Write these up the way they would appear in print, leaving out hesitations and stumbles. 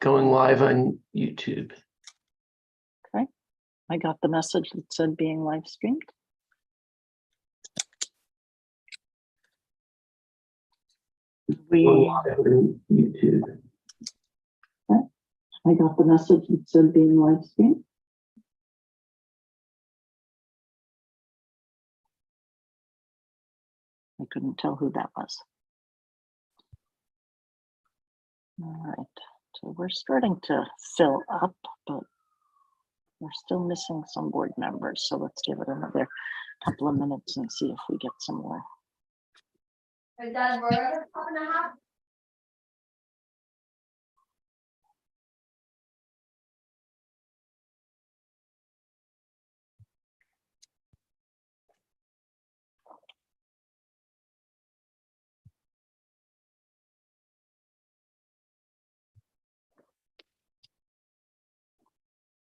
going live on YouTube. Okay, I got the message that said being live streamed. Going live on YouTube. Okay. I got the message that said being live streamed. I couldn't tell who that was. All right, so we're starting to fill up, but we're still missing some board members. So let's give it another couple of minutes and see if we get some more.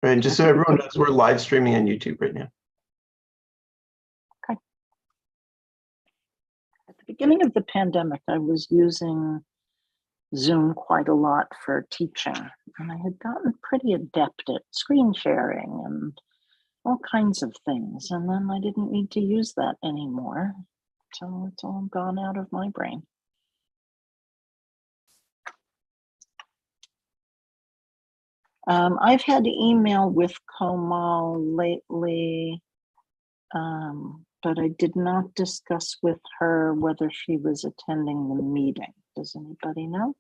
And just so everyone knows, we're live streaming on YouTube right now. Okay. At the beginning of the pandemic, I was using Zoom quite a lot for teaching, and I had gotten pretty adept at screen sharing and all kinds of things. And then I didn't need to use that anymore. So it's all gone out of my brain. I've had email with Komal lately, but I did not discuss with her whether she was attending the meeting. Does anybody know?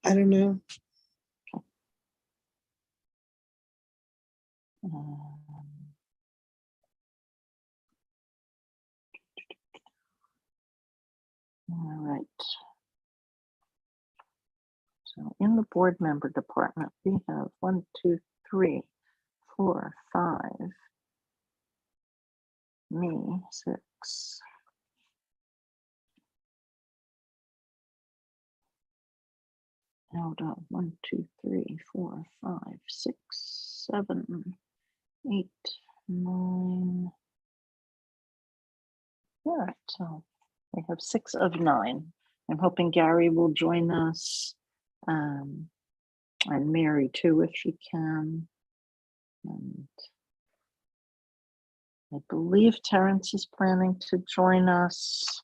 I don't know. All right. So in the board member department, we have 1, 2, 3, 4, 5, me, 6. Hold on, 1, 2, 3, 4, 5, 6, 7, 8, 9. All right, so we have 6 of 9. I'm hoping Gary will join us, and Mary too, if she can. And I believe Terrence is planning to join us.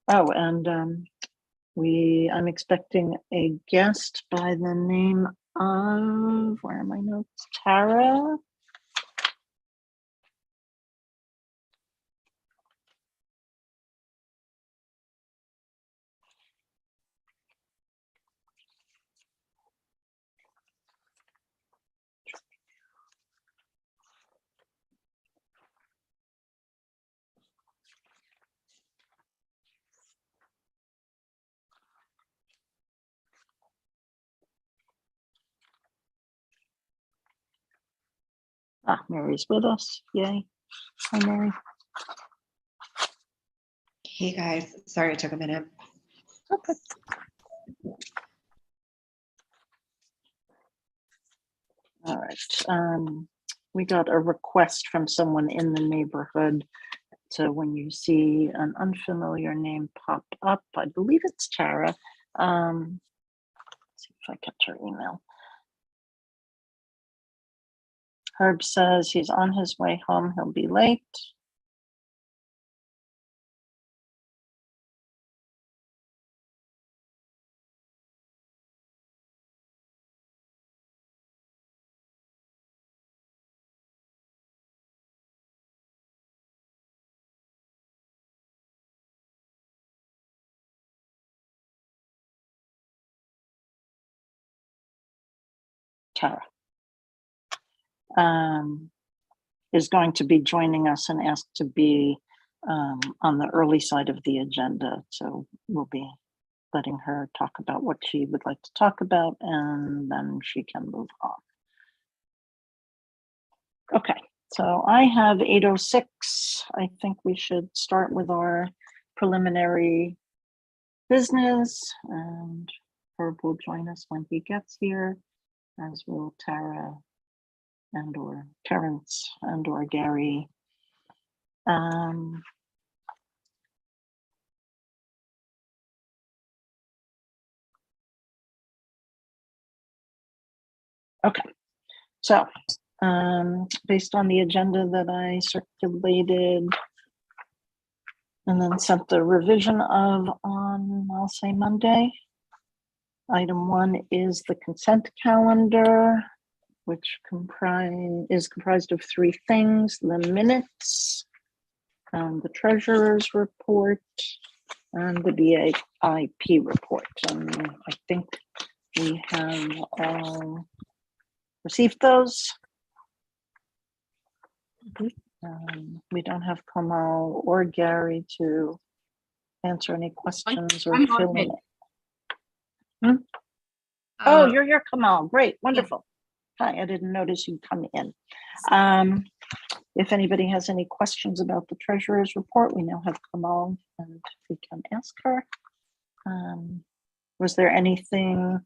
Oh, and I'm expecting a guest by the name of, where are my notes? Tara. Ah, Mary's with us. Yay. Hi, Mary. Hey guys, sorry it took a minute. Okay. All right. We got a request from someone in the neighborhood. So when you see an unfamiliar name pop up, I believe it's Tara. Let's see if I catch her email. Herb says he's on his way home. He'll be late. Tara is going to be joining us and asked to be on the early side of the agenda. So we'll be letting her talk about what she would like to talk about, and then she can move on. Okay, so I have 8:06. I think we should start with our preliminary business, and Herb will join us when he gets here, as will Tara and or Terrence and or Gary. Okay, so based on the agenda that I circulated and then sent the revision of on, I'll say Monday. Item 1 is the consent calendar, which is comprised of 3 things: the minutes, the treasurer's report, and the BAIP report. And I think we have all received those. We don't have Kamal or Gary to answer any questions or I'm fill on in. it. Oh, you're here, Kamal. Great, wonderful. Hi, I didn't notice you come in. If anybody has any questions about the treasurer's report, we now have Kamal and we can ask her. Was there anything,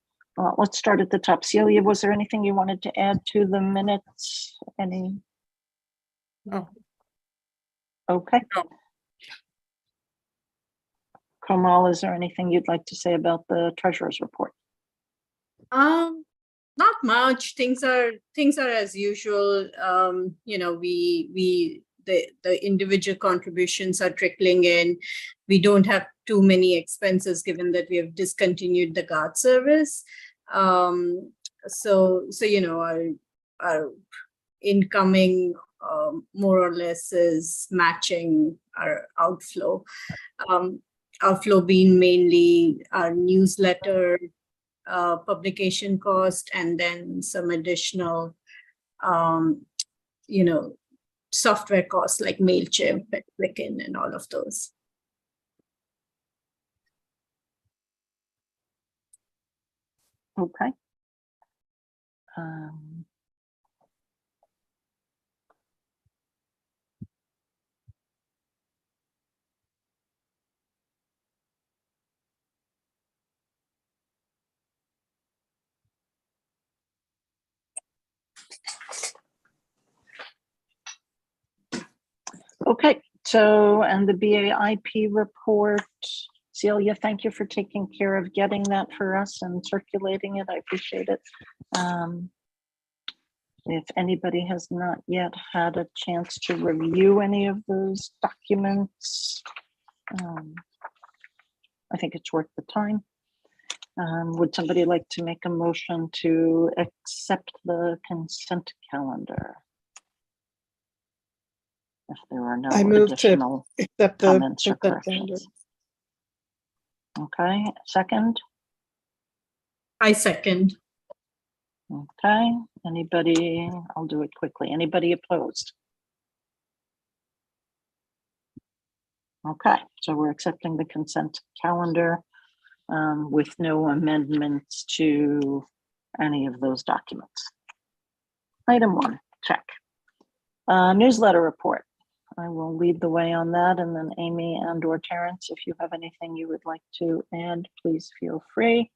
let's start at the top. Celia, was there anything you wanted to add to the minutes? Any? No. Okay. No. Kamal, is there anything you'd like to say about the treasurer's report? Not much. Things are as usual. You know, the individual contributions are trickling in. We don't have too many expenses given that we have discontinued the guard service. So you know, our incoming more or less is matching our outflow. Outflow being mainly our newsletter publication cost, and then some additional, you know, software costs like MailChimp, Quicken, and all of those. Okay. Okay, so, and the BAIP report, Celia, thank you for taking care of getting that for us and circulating it. I appreciate it. If anybody has not yet had a chance to review any of those documents, I think it's worth the time. Would somebody like to make a motion to accept the consent calendar? If there are no I move to additional accept the comments or consent calendar. corrections. Okay, second. I second. Okay, anybody, I'll do it quickly. Anybody opposed? Okay, so we're accepting the consent calendar with no amendments to any of those documents. Item 1, check. Newsletter report. I will lead the way on that, and then Amy and or Terrence, if you have anything you would like to add, please feel free.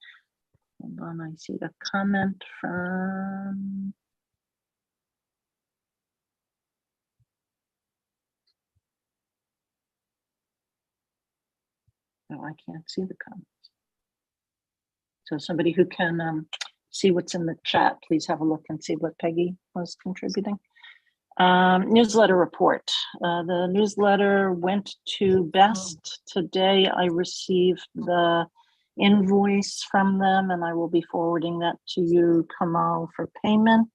Hold on, I see a comment from oh, I can't see the comments. So somebody who can see what's in the chat, please have a look and see what Peggy was contributing. Newsletter report. The newsletter went to Best today. I received the invoice from them and I will be forwarding that to you, Kamal, for payment.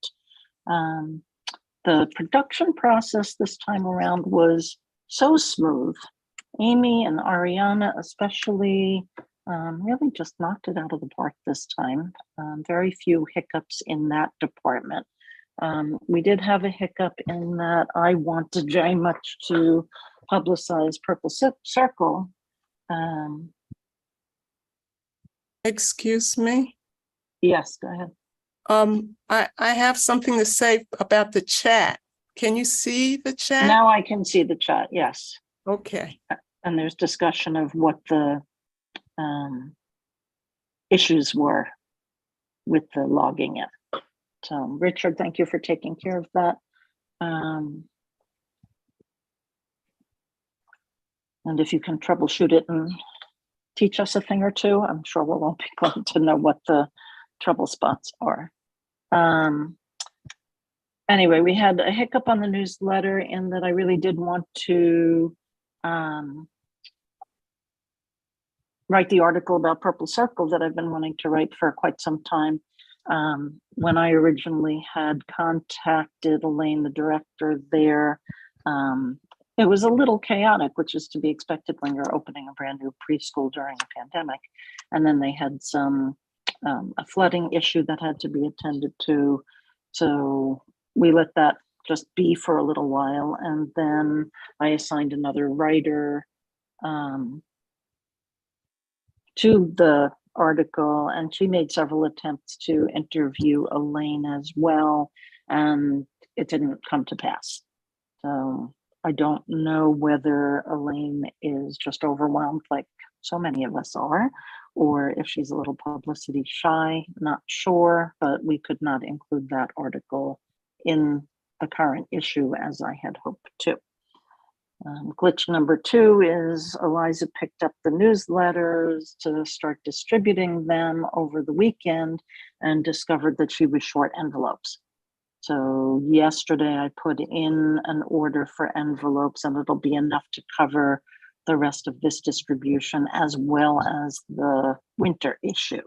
The production process this time around was so smooth. Amy and Ariana especially really just knocked it out of the park this time. Very few hiccups in that department. We did have a hiccup in that I wanted very much to publicize Purple Circle. Excuse me. Yes, go ahead. I have something to say about the chat. Can you see the chat? Now I can see the chat, yes. Okay. And there's discussion of what the issues were with the logging in. So Richard, thank you for taking care of that. And if you can troubleshoot it and teach us a thing or two, I'm sure we'll all be glad to know what the trouble spots are. Anyway, we had a hiccup on the newsletter in that I really did want to write the article about Purple Circle that I've been wanting to write for quite some time. When I originally had contacted Elaine, the director there, it was a little chaotic, which is to be expected when you're opening a brand new preschool during a pandemic. And then they had a flooding issue that had to be attended to. So we let that just be for a little while. And then I assigned another writer to the article, and she made several attempts to interview Elaine as well, and it didn't come to pass. So I don't know whether Elaine is just overwhelmed like so many of us are, or if she's a little publicity shy, not sure, but we could not include that article in the current issue as I had hoped to. Glitch number 2 is Eliza picked up the newsletters to start distributing them over the weekend and discovered that she was short envelopes. So yesterday I put in an order for envelopes, and it'll be enough to cover the rest of this distribution as well as the winter issue,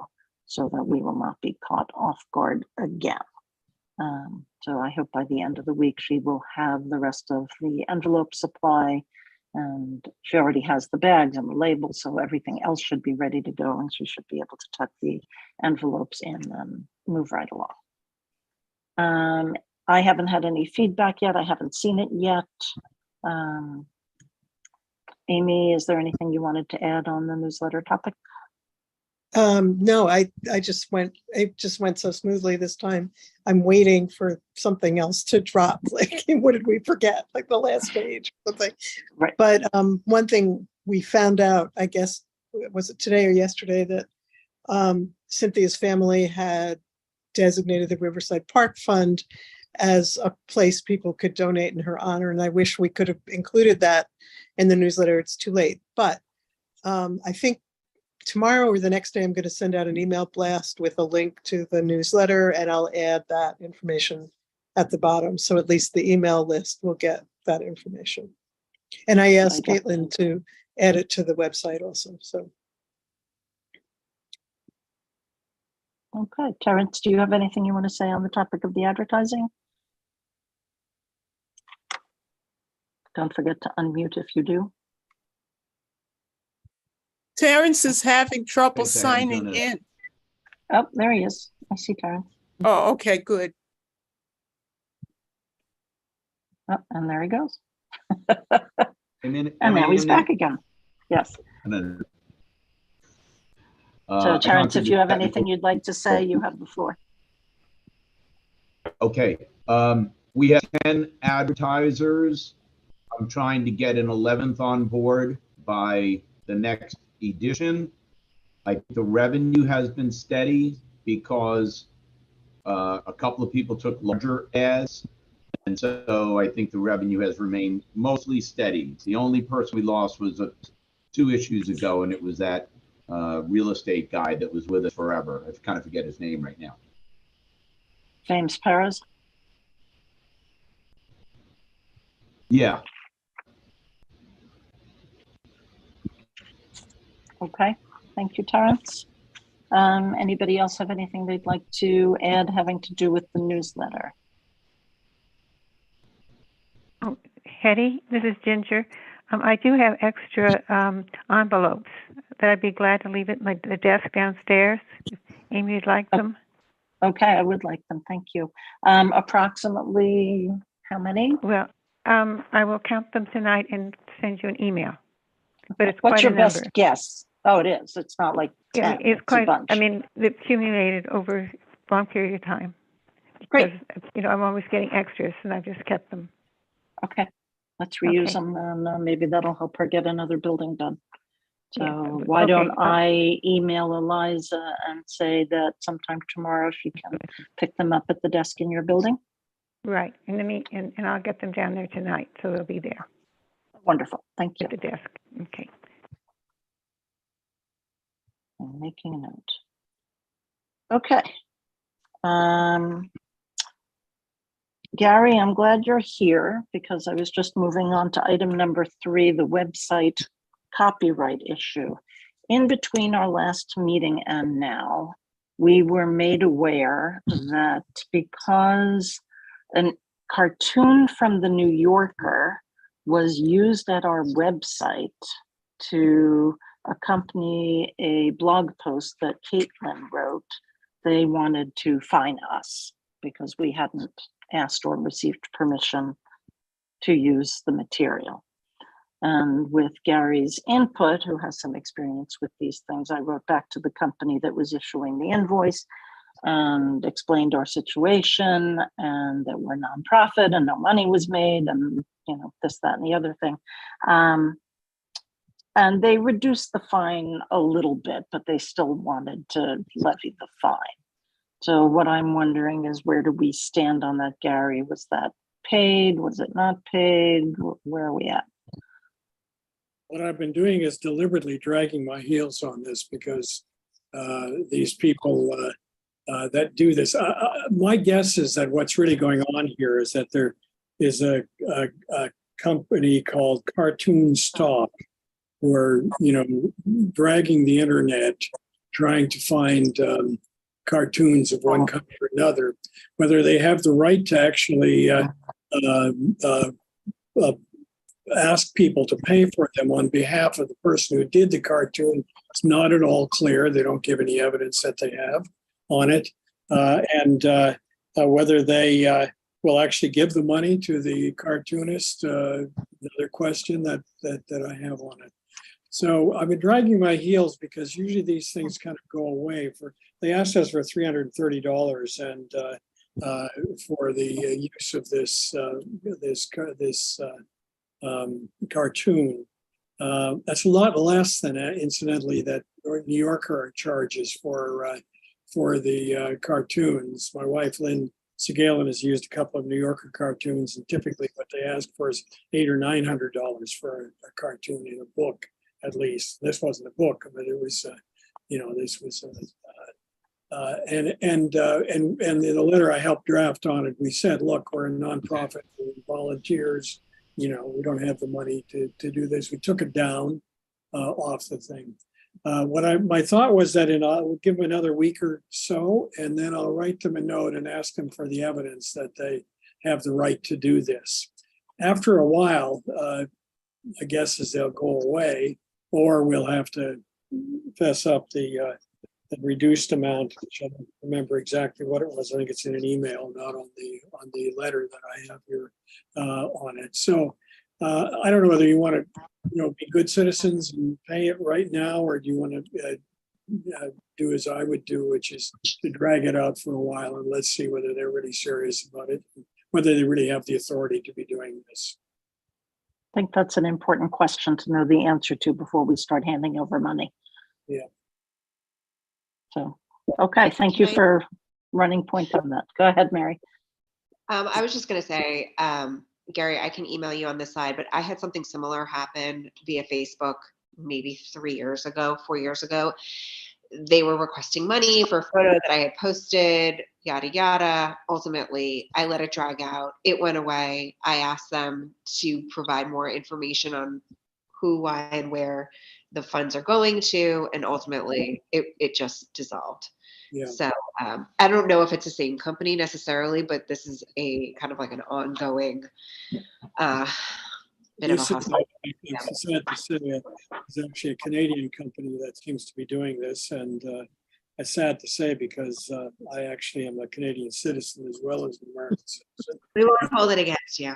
so that we will not be caught off guard again. So I hope by the end of the week she will have the rest of the envelope supply, and she already has the bags and the labels, so everything else should be ready to go, and she should be able to tuck the envelopes in and move right along. I haven't had any feedback yet. I haven't seen it yet. Amy, is there anything you wanted to add on the newsletter topic? No, it just went so smoothly this time. I'm waiting for something else to drop. Like, what did we forget? Like the last page or something. Right. But one thing we found out, I guess, was it today or yesterday, that Cynthia's family had designated the Riverside Park Fund as a place people could donate in her honor. And I wish we could have included that in the newsletter. It's too late. But I think tomorrow or the next day, I'm going to send out an email blast with a link to the newsletter, and I'll add that information at the bottom. So at least the email list will get that information. And I asked Caitlin to add it to the website also. So. Okay, Terrence, do you have anything you want to say on the topic of the advertising? Don't forget to unmute if you do. Terrence is having trouble Thanks, I haven't signing done it. in. Oh, there he is. I see Terrence. Oh, okay, good. Oh, and there he goes. And And now he's back again. Yes. So Terrence, if you have anything you'd like to say, you have the floor. Okay, we have 10 advertisers. I'm trying to get an 11th on board by the next edition. The revenue has been steady because a couple of people took larger ads. And so I think the revenue has remained mostly steady. The only person we lost was 2 issues ago, and it was that real estate guy that was with us forever. I kind of forget his name right now. James Perez. Yeah. Okay, thank you, Terrence. Anybody else have anything they'd like to add having to do with the newsletter? Oh, Hetty, this is Ginger. I do have extra envelopes that I'd be glad to leave at the desk downstairs. If Amy would like them. Okay, I would like them, thank you. Approximately how many? Well, I will count them tonight and send you an email. But it's What's quite your a number. best guess? Oh, it is. It's not like 10. Yeah, it's a quite. bunch. I mean, they've accumulated over a long period of time. Great. Because, I'm always getting extras, and I've just kept them. Okay, let's reuse Okay. them, and maybe that'll help her get another building done. So Yeah, why okay, don't I email Eliza and say that sometime tomorrow she can pick them up at the desk in your building? Right, and I'll get them down there tonight, so they'll be there Wonderful, thank you. at the desk. Okay. I'm making a note. Okay. Gary, I'm glad you're here because I was just moving on to item number 3, the website copyright issue. In between our last meeting and now, we were made aware that because a cartoon from the New Yorker was used at our website to accompany a blog post that Caitlin wrote, they wanted to fine us because we hadn't asked or received permission to use the material. And with Gary's input, who has some experience with these things, I wrote back to the company that was issuing the invoice and explained our situation and that we're nonprofit and no money was made and, you know, this, that, and the other thing. And they reduced the fine a little bit, but they still wanted to levy the fine. So what I'm wondering is, where do we stand on that, Gary? Was that paid? Was it not paid? Where are we at? What I've been doing is deliberately dragging my heels on this because these people that do this, my guess is that what's really going on here is that there is a company called Cartoon Stop who are, you know, dragging the internet, trying to find cartoons of one kind or another. Whether they have the right to actually ask people to pay for them on behalf of the person who did the cartoon, it's not at all clear. They don't give any evidence that they have on it. And whether they will actually give the money to the cartoonist, another question that I have on it. So I've been dragging my heels because usually these things kind of go away. They asked us for $330 and for the use of this cartoon. That's a lot less than, incidentally, that New Yorker charges for the cartoons. My wife, Lynn Segalen, has used a couple of New Yorker cartoons, and typically what they ask for is $800 or $900 for a cartoon in a book, at least. This wasn't a book, but it was, this was. And in the letter I helped draft on it, we said, look, we're a nonprofit, we're volunteers. You know, we don't have the money to do this. We took it down off the thing. My thought was that I'll give them another week or so, and then I'll write them a note and ask them for the evidence that they have the right to do this. After a while, I guess as they'll go away, or we'll have to fess up the reduced amount, which I don't remember exactly what it was. I think it's in an email, not on the letter that I have here on it. So I don't know whether you want to, be good citizens and pay it right now, or do you want to do as I would do, which is to drag it out for a while and let's see whether they're really serious about it, whether they really have the authority to be doing this. I think that's an important question to know the answer to before we start handing over money. Yeah. So, okay, thank you for running point on that. Go ahead, Mary. I was just going to say, Gary, I can email you on this side, but I had something similar happen via Facebook maybe 4 years ago. They were requesting money for a photo that I had posted, yada, yada. Ultimately, I let it drag out. It went away. I asked them to provide more information on who, why, and where the funds are going to. And ultimately, it just dissolved. Yeah. So I don't know if it's the same company necessarily, but this is a kind of like an ongoing bit of a hustle. It's sad to say it's actually a Canadian company that seems to be doing this, and it's sad to say because I actually am a Canadian citizen as well as an American citizen. We won't hold it against you.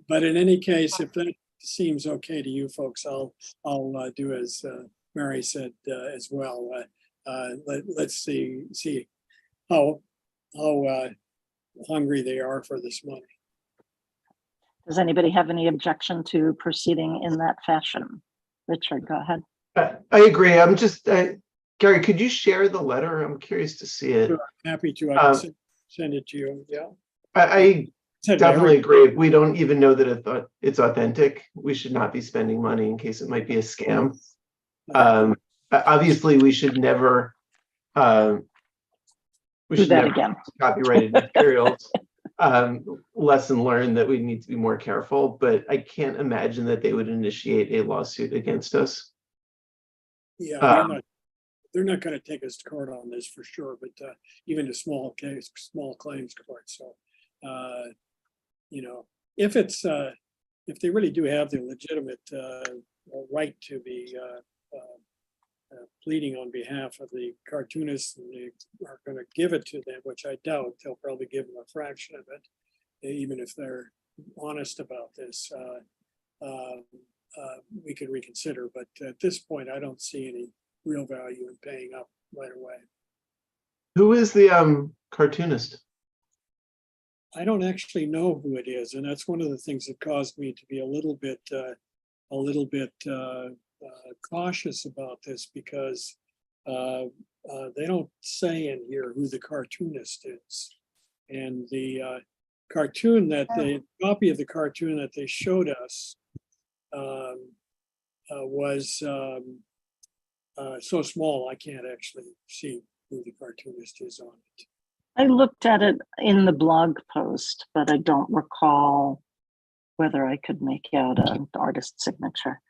But in any case, if that seems okay to you folks, I'll do as Mary said as well. Let's see how hungry they are for this money. Does anybody have any objection to proceeding in that fashion? Richard, go ahead. I agree. I'm just, Gary, could you share the letter? I'm curious to see it. Sure, happy to. I can send it to you. Yeah. I Send it to definitely everybody. agree. We don't even know that it's authentic. We should not be spending money in case it might be a scam. Obviously, we should never Do that again. copyrighted materials. Lesson learned that we need to be more careful, but I can't imagine that they would initiate a lawsuit against us. Yeah, they're not going to take us to court on this for sure, but even a small claims court. So, you know, if they really do have the legitimate right to be pleading on behalf of the cartoonists, and they are going to give it to them, which I doubt. They'll probably give them a fraction of it, even if they're honest about this. We could reconsider, but at this point, I don't see any real value in paying up right away. Who is the cartoonist? I don't actually know who it is, and that's one of the things that caused me to be a little bit cautious about this, because they don't say in here who the cartoonist is, and the cartoon that the copy of the cartoon that they showed us was so small I can't actually see who the cartoonist is on it. I looked at it in the blog post, but I don't recall whether I could make out an artist's signature.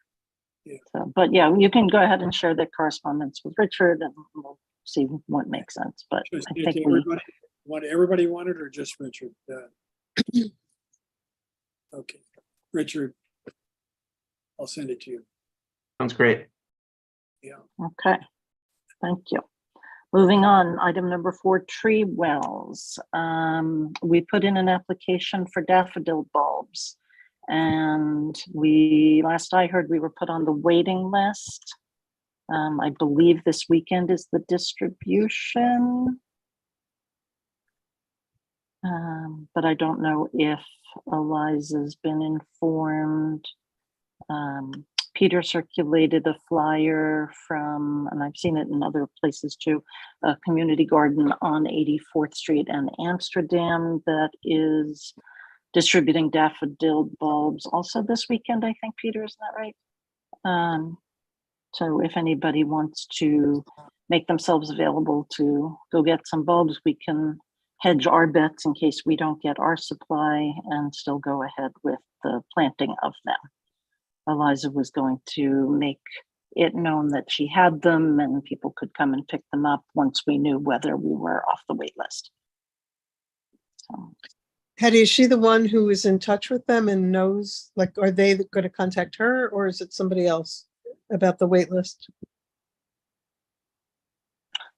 Yeah. So, but yeah, you can go ahead and share that correspondence with Richard, and we'll see what makes sense. But Just I think everybody wanted, or just Richard? Okay, Richard, I'll send it to you. Sounds great. Yeah. Okay, thank you. Moving on, item number 4, tree wells. We put in an application for daffodil bulbs, and last I heard, we were put on the waiting list. I believe this weekend is the distribution. But I don't know if Eliza's been informed. Peter circulated a flyer from, and I've seen it in other places too, a community garden on 84th Street and Amsterdam that is distributing daffodil bulbs also this weekend, I think, Peter, is that right? So if anybody wants to make themselves available to go get some bulbs, we can hedge our bets in case we don't get our supply and still go ahead with the planting of them. Eliza was going to make it known that she had them and people could come and pick them up once we knew whether we were off the wait list. So. Hetty, is she the one who is in touch with them and knows, like, are they going to contact her, or is it somebody else about the wait list?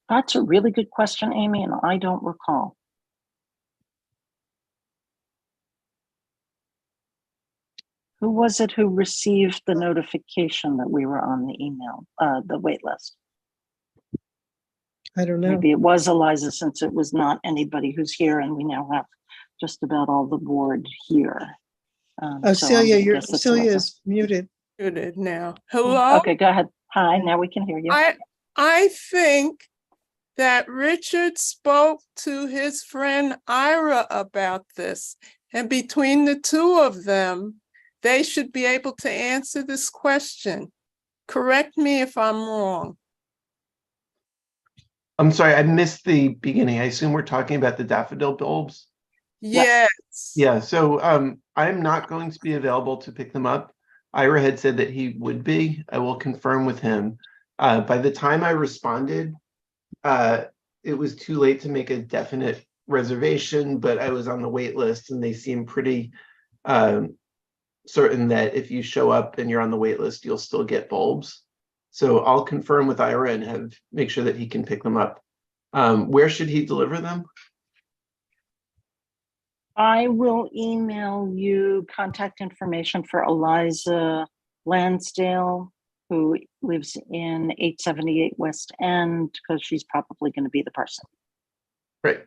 That's a really good question, Amy, and I don't recall. Who was it who received the notification that we were on the email, the wait list? I don't know. Maybe it was Eliza, since it was not anybody who's here, and we now have just about all the board here. Oh, Celia, Celia is muted. Muted now. Hello? Okay, go ahead. Hi, now we can hear you. I think that Richard spoke to his friend Ira about this, and between the two of them, they should be able to answer this question. Correct me if I'm wrong. I'm sorry, I missed the beginning. I assume we're talking about the daffodil bulbs? Yes. Yeah, so I'm not going to be available to pick them up. Ira had said that he would be. I will confirm with him. By the time I responded, it was too late to make a definite reservation, but I was on the wait list and they seem pretty certain that if you show up and you're on the wait list, you'll still get bulbs. So I'll confirm with Ira and make sure that he can pick them up. Where should he deliver them? I will email you contact information for Eliza Lansdale, who lives in 878 West End, because she's probably going to be the person. Right.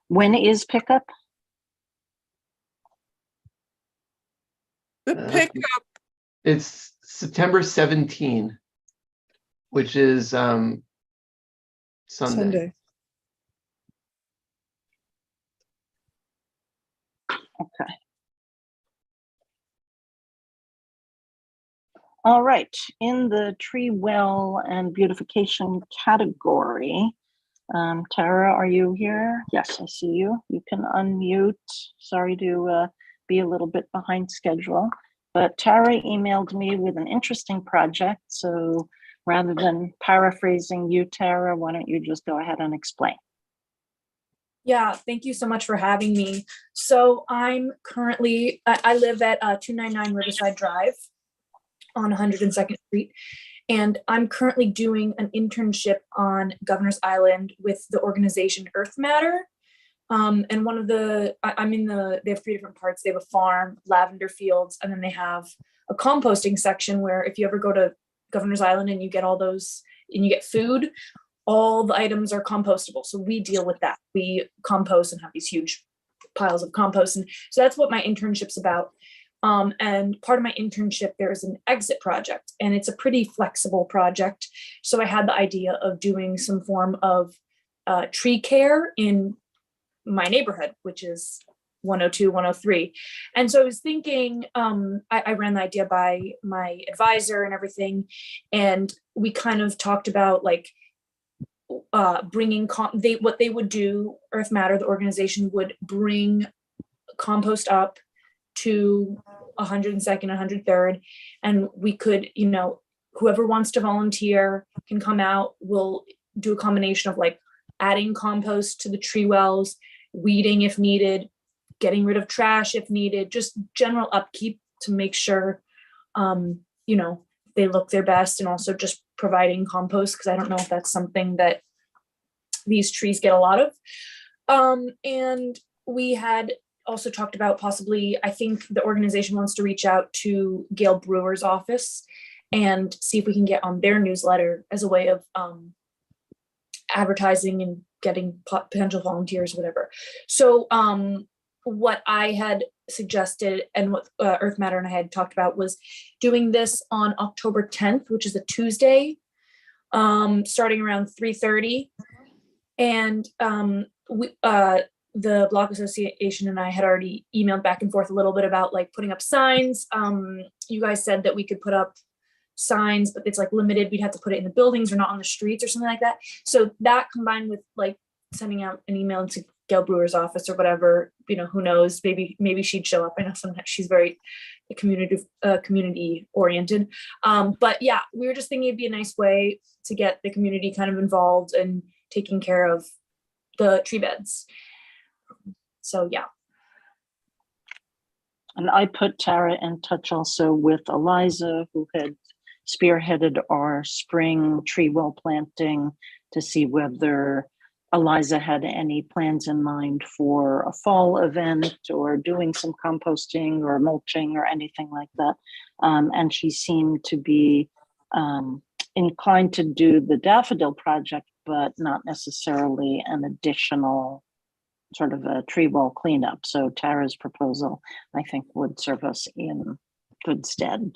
When is pickup? The pickup, It's September 17, which is Sunday. Sunday. Okay. All right, in the tree well and beautification category, Tara, are you here? Yes, I see you. You can unmute. Sorry to be a little bit behind schedule, but Tara emailed me with an interesting project. So rather than paraphrasing you, Tara, why don't you just go ahead and explain? Yeah, thank you so much for having me. So I'm currently, I live at 299 Riverside Drive on 102nd Street. And I'm currently doing an internship on Governor's Island with the organization Earth Matter. And one of the, they have 3 different parts. They have a farm, lavender fields, and then they have a composting section where if you ever go to Governor's Island and you get all those, and you get food, all the items are compostable. So we deal with that. We compost and have these huge piles of compost. And so that's what my internship's about. And part of my internship, there's an exit project, and it's a pretty flexible project. So I had the idea of doing some form of tree care in my neighborhood, which is 102, 103. And so I was thinking, I ran the idea by my advisor and everything. And we kind of talked about like bringing, what they would do, Earth Matter, the organization would bring compost up to 102nd, 103rd, and we could, whoever wants to volunteer can come out. We'll do a combination of like adding compost to the tree wells, weeding if needed, getting rid of trash if needed, just general upkeep to make sure, they look their best, and also just providing compost, because I don't know if that's something that these trees get a lot of. And we had also talked about possibly, I think the organization wants to reach out to Gail Brewer's office and see if we can get on their newsletter as a way of advertising and getting potential volunteers, whatever. So what I had suggested and what Earth Matter and I had talked about was doing this on October 10th, which is a Tuesday, starting around 3:30. And the Block Association and I had already emailed back and forth a little bit about like putting up signs. You guys said that we could put up signs, but it's like limited. We'd have to put it in the buildings or not on the streets or something like that. So that combined with like sending out an email to Gail Brewer's office or whatever, who knows, maybe she'd show up. I know sometimes she's very community oriented. But yeah, we were just thinking it'd be a nice way to get the community kind of involved and taking care of the tree beds. So yeah. And I put Tara in touch also with Eliza, who had spearheaded our spring tree well planting, to see whether Eliza had any plans in mind for a fall event or doing some composting or mulching or anything like that. And she seemed to be inclined to do the daffodil project, but not necessarily an additional sort of a tree well cleanup. So Tara's proposal, I think, would serve us in good stead.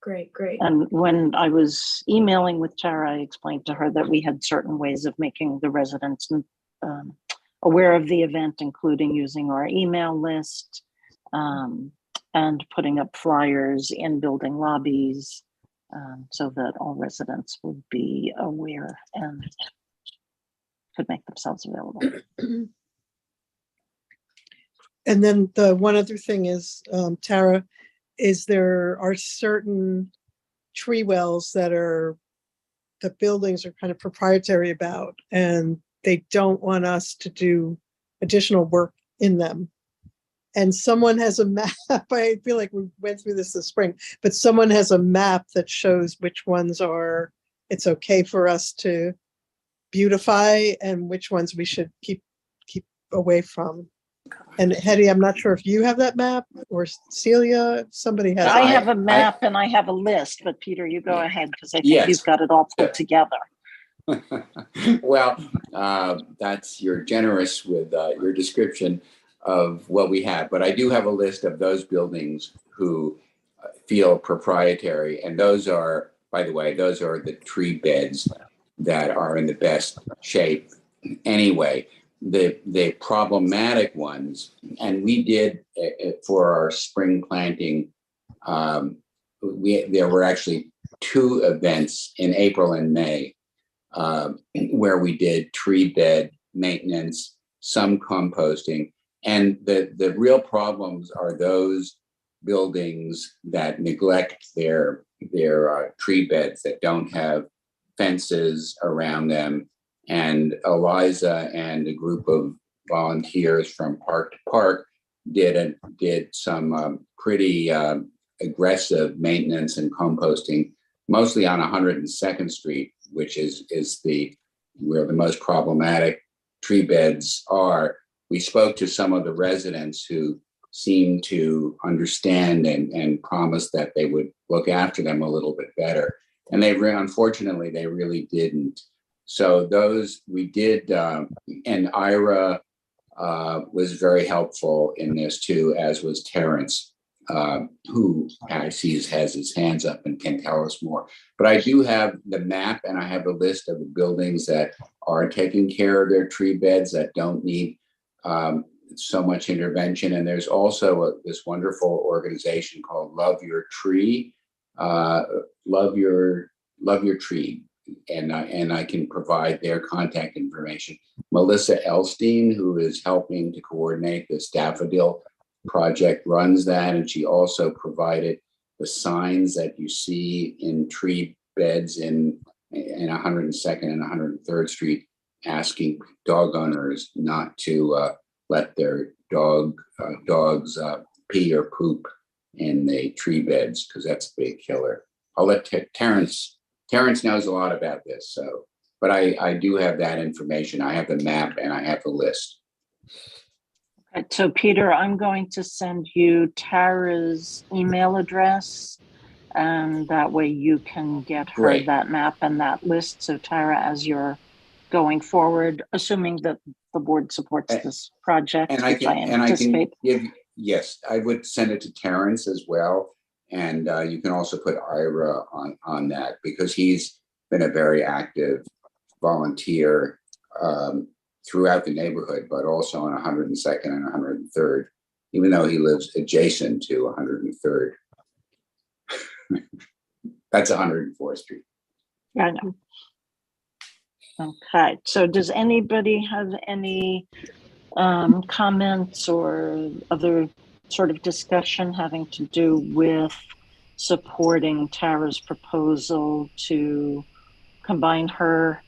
Great. And when I was emailing with Tara, I explained to her that we had certain ways of making the residents aware of the event, including using our email list and putting up flyers in building lobbies so that all residents would be aware and could make themselves available. And then the one other thing is, Tara, is there are certain tree wells that the buildings are kind of proprietary about, and they don't want us to do additional work in them. And someone has a map, I feel like we went through this spring, but someone has a map that shows which ones it's okay for us to beautify and which ones we should keep away from. And Hetty, I'm not sure if you have that map, or Celia, somebody has. I have a map and I have a list, but Peter, you go ahead, because I think Yes. you've got it all put together. Well, you're generous with your description. of what we have. But I do have a list of those buildings who feel proprietary. And those are, by the way, those are the tree beds that are in the best shape anyway. The problematic ones, and we did for our spring planting, there were actually 2 events in April and May where we did tree bed maintenance, some composting, and the real problems are those buildings that neglect their tree beds, that don't have fences around them. And Eliza and a group of volunteers from Park to Park did some pretty aggressive maintenance and composting, mostly on 102nd Street, which is where the most problematic tree beds are. We spoke to some of the residents who seemed to understand and promised that they would look after them a little bit better. And unfortunately, they really didn't. So those we did, and Ira was very helpful in this too, as was Terrence, who I see has his hands up and can tell us more. But I do have the map, and I have a list of the buildings that are taking care of their tree beds that don't need so much intervention. And there's also this wonderful organization called Love Your Tree, Love Your Tree. And I can provide their contact information. Melissa Elstein, who is helping to coordinate this daffodil project, runs that. And she also provided the signs that you see in tree beds in 102nd and 103rd Street, asking dog owners not to let their dogs pee or poop in the tree beds, because that's a big killer. I'll let Terrence knows a lot about this, but I do have that information. I have the map and I have the list. Okay, so Peter, I'm going to send you Tara's email address, and that way you can get her Great. that map and that list. So Tara, as you're going forward, assuming that the board supports this project, And I which I can anticipate. yes, I would send it to Terrence as well. And you can also put Ira on that, because he's been a very active volunteer throughout the neighborhood, but also on 102nd and 103rd, even though he lives adjacent to 103rd. That's 104th Street. I know. Okay, so does anybody have any comments or other sort of discussion having to do with supporting Tara's proposal to combine her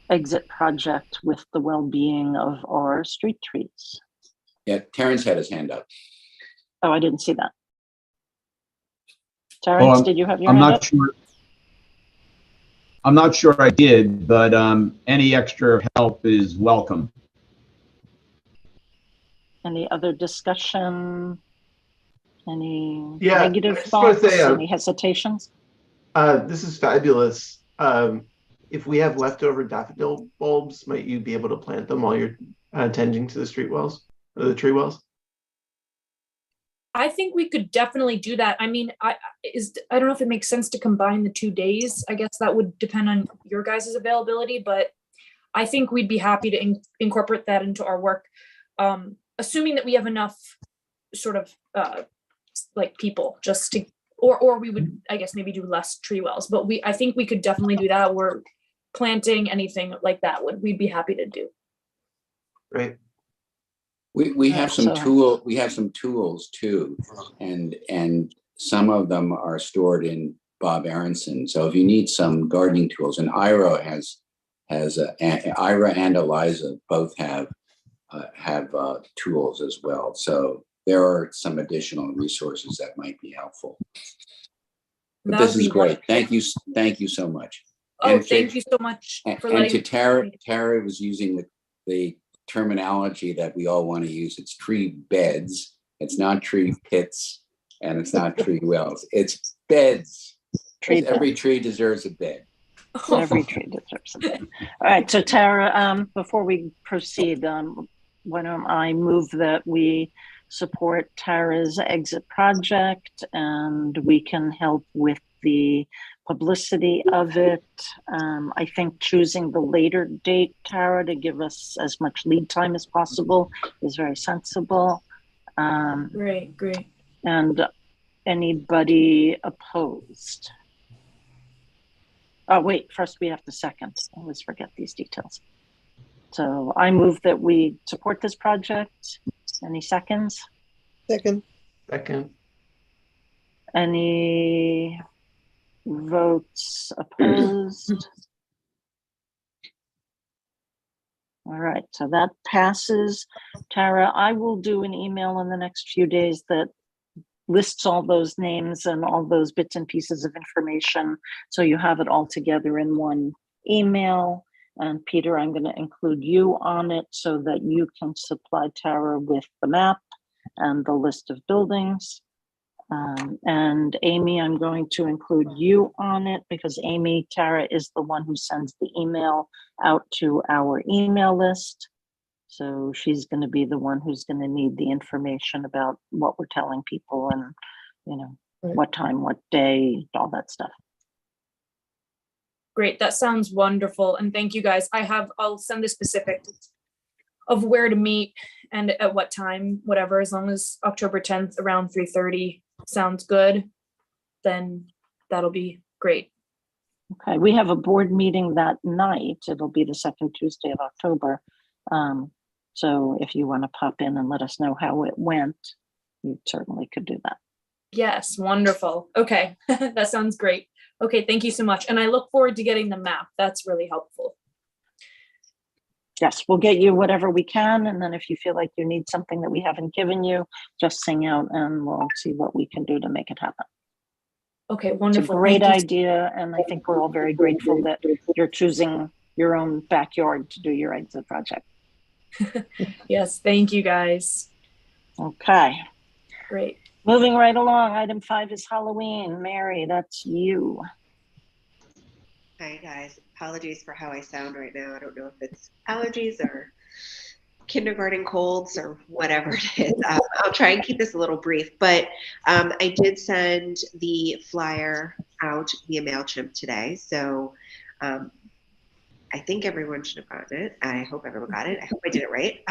exit project with the well-being of our street trees? Yeah, Terrence had his hand up. Oh, I didn't see that. Terrence, did you have your hand up? I'm not sure I did, but any extra help is welcome. Any other discussion? Any Yeah, negative I just wanna thoughts? say, Any hesitations? This is fabulous. If we have leftover daffodil bulbs, might you be able to plant them while you're tending to the street wells, or the tree wells? I think we could definitely do that. I mean, I don't know if it makes sense to combine the 2 days. I guess that would depend on your guys' availability, but I think we'd be happy to incorporate that into our work, assuming that we have enough sort of like people just to, or we would, I guess, maybe do less tree wells, but I think we could definitely do that. We're planting anything like that, we'd be happy to do. Right. We have some tools too, and some of them are stored in Bob Aronson. So if you need some gardening tools, and Ira Ira and Eliza both have tools as well. So there are some additional resources that might be helpful. But this is great. Thank you so much. Oh, thank you so much for letting me. And to Tara was using the terminology that we all want to use. It's tree beds. It's not tree pits, and it's not tree wells. It's beds. Every tree deserves a bed. Every tree deserves a bed. All right. So Tara, before we proceed, why don't I move that we support Tara's exit project and we can help with the publicity of it. I think choosing the later date, Tara, to give us as much lead time as possible is very sensible. Great, great. And anybody opposed? Oh, wait, first we have to second. I always forget these details. So I move that we support this project. Any seconds? Second, Second, Any votes opposed? All right, so that passes. Tara, I will do an email in the next few days that lists all those names and all those bits and pieces of information. So you have it all together in one email. And Peter, I'm going to include you on it so that you can supply Tara with the map and the list of buildings. And Amy, I'm going to include you on it because Amy, Tara is the one who sends the email out to our email list. So she's going to be the one who's going to need the information about what we're telling people and, you know, Right. what time, what day, all that stuff. Great. That sounds wonderful. And thank you guys. I'll send the specifics of where to meet and at what time, whatever, as long as October 10th around 3:30 sounds good, then that'll be great. Okay, we have a board meeting that night. It'll be the second Tuesday of October. So if you want to pop in and let us know how it went, you certainly could do that. Yes, wonderful. Okay, that sounds great. Okay, thank you so much. And I look forward to getting the map. That's really helpful. Yes, we'll get you whatever we can. And then if you feel like you need something that we haven't given you, just sing out and we'll see what we can do to make it happen. Okay, It's a wonderful. great Thank you. idea. And I think we're all very grateful that you're choosing your own backyard to do your exit project. Yes, thank you guys. Okay, Great. moving right along. Item 5 is Halloween. Mary, that's you. Hi, guys. Apologies for how I sound right now. I don't know if it's allergies or kindergarten colds or whatever it is. I'll try and keep this a little brief, but I did send the flyer out via MailChimp today. So I think everyone should have gotten it. I hope everyone got it. I hope I did it right.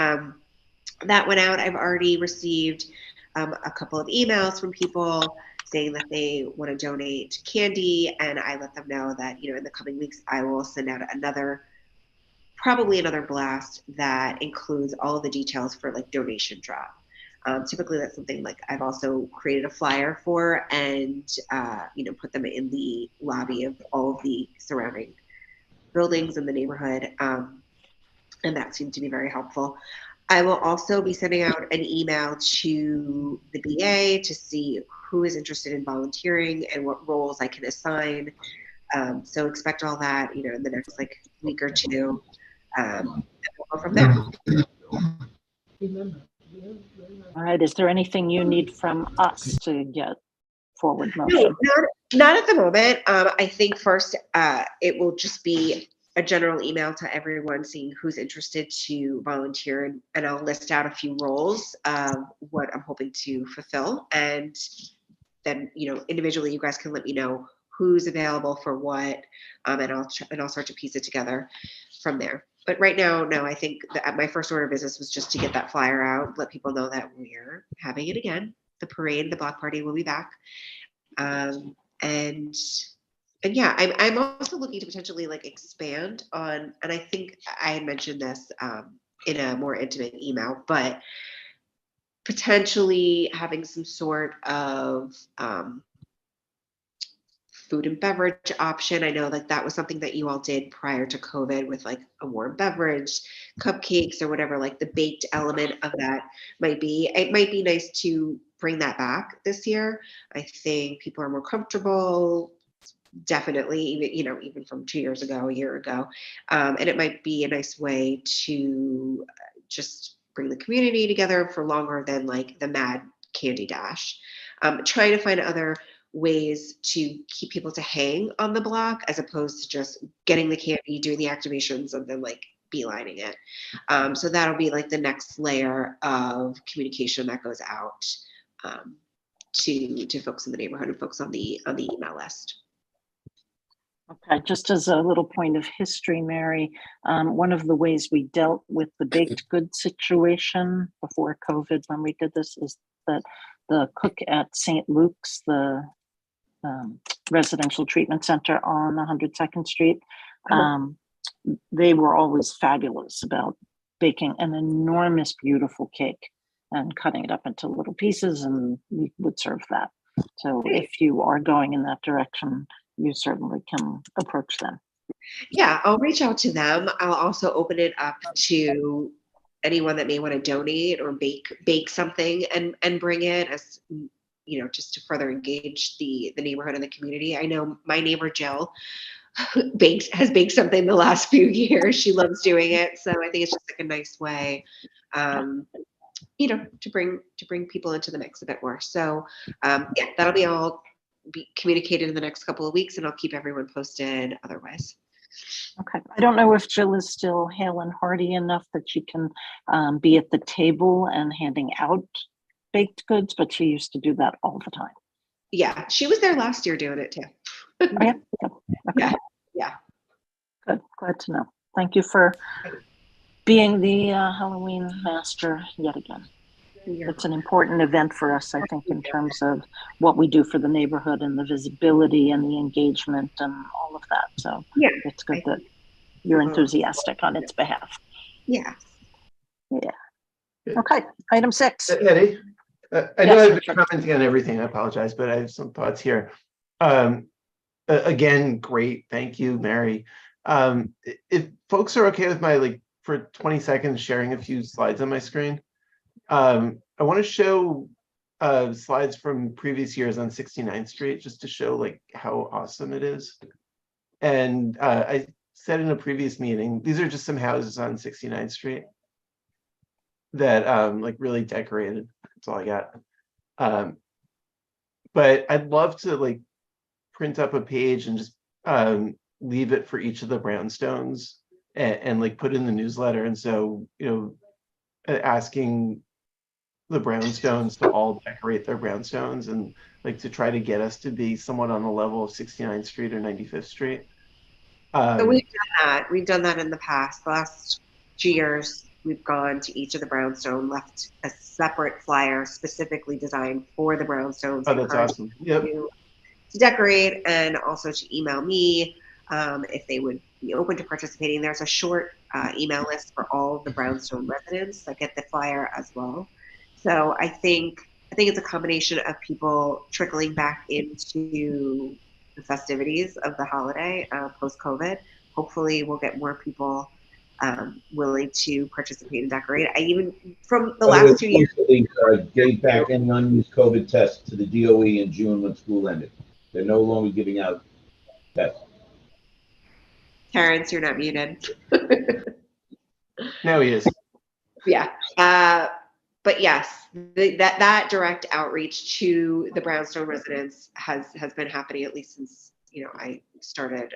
That went out. I've already received a couple of emails from people saying that they want to donate candy, and I let them know that, you know, in the coming weeks, I will send out probably another blast that includes all of the details for like donation drop. Typically that's something like I've also created a flyer for and, you know, put them in the lobby of all of the surrounding buildings in the neighborhood. And that seemed to be very helpful. I will also be sending out an email to the BA to see who is interested in volunteering and what roles I can assign. So expect all that, you know, in the next like week or two. And we'll go from there. All right, is there anything you need from us to get forward No, motion? not at the moment. I think first it will just be a general email to everyone seeing who's interested to volunteer, and I'll list out a few roles of what I'm hoping to fulfill. And then, you know, individually, you guys can let me know who's available for what, and I'll start to piece it together from there. But right now, no, I think that my first order of business was just to get that flyer out, let people know that we're having it again. The parade, the block party will be back. And yeah, I'm also looking to potentially like expand on, and I think I had mentioned this in a more intimate email, but potentially having some sort of food and beverage option. I know like that was something that you all did prior to COVID with like a warm beverage, cupcakes or whatever, like the baked element of that might be. It might be nice to bring that back this year. I think people are more comfortable, definitely, even, you know, even from 2 years ago, a year ago. And it might be a nice way to just bring the community together for longer than like the mad candy dash. Trying to find other ways to keep people to hang on the block as opposed to just getting the candy, doing the activations, and then like beelining it. So that'll be like the next layer of communication that goes out to folks in the neighborhood and folks on the email list. Okay, just as a little point of history, Mary, one of the ways we dealt with the baked goods situation before COVID when we did this is that the cook at St. Luke's, the residential treatment center on 102nd Street, they were always fabulous about baking an enormous, beautiful cake and cutting it up into little pieces, and we would serve that. So if you are going in that direction, you certainly can approach them. Yeah, I'll reach out to them. I'll also open it up to anyone that may want to donate or bake something and bring it, as you know, just to further engage the neighborhood and the community. I know my neighbor Jill has baked something the last few years. She loves doing it, so I think it's just like a nice way, you know, to bring people into the mix a bit more. So yeah, that'll be all be communicated in the next couple of weeks, and I'll keep everyone posted otherwise. Okay, I don't know if Jill is still hale and hearty enough that she can be at the table and handing out baked goods, but she used to do that all the time. Yeah, she was there last year doing it too. Yeah, okay. Yeah. Good, glad to know. Thank you for being the Halloween master yet again. It's an important event for us, I think, in terms of what we do for the neighborhood and the visibility and the engagement and all of that. So yeah, it's good that you're enthusiastic on its behalf. Yeah. Yeah. Okay, item 6. Eddie, I know I've been commenting on everything. I apologize, but I have some thoughts here. Again, great. Thank you, Mary. If folks are okay with my, for 20 seconds, sharing a few slides on my screen. I want to show slides from previous years on 69th Street, just to show how awesome it is. And I said in a previous meeting, these are just some houses on 69th Street that really decorated. That's all I got. But I'd love to print up a page and just leave it for each of the brownstones and put in the newsletter. And so, asking the brownstones to all decorate their brownstones and to try to get us to be somewhat on the level of 69th Street or 95th Street. So we've done that. We've done that in the past. The last 2 years, we've gone to each of the brownstone, left a separate flyer specifically designed for the brownstones. Oh, that's awesome. Yep. To decorate, and also to email me if they would be open to participating. There's a short email list for all of the brownstone residents that get the flyer as well. So I think it's a combination of people trickling back into the festivities of the holiday post-COVID. Hopefully we'll get more people willing to participate and decorate. I even, from the last 2 years, gave back any unused COVID tests to the DOE in June when school ended. They're no longer giving out tests. Terrence, you're not muted. No, he is. Yeah. But yes, that direct outreach to the brownstone residents has been happening at least since I started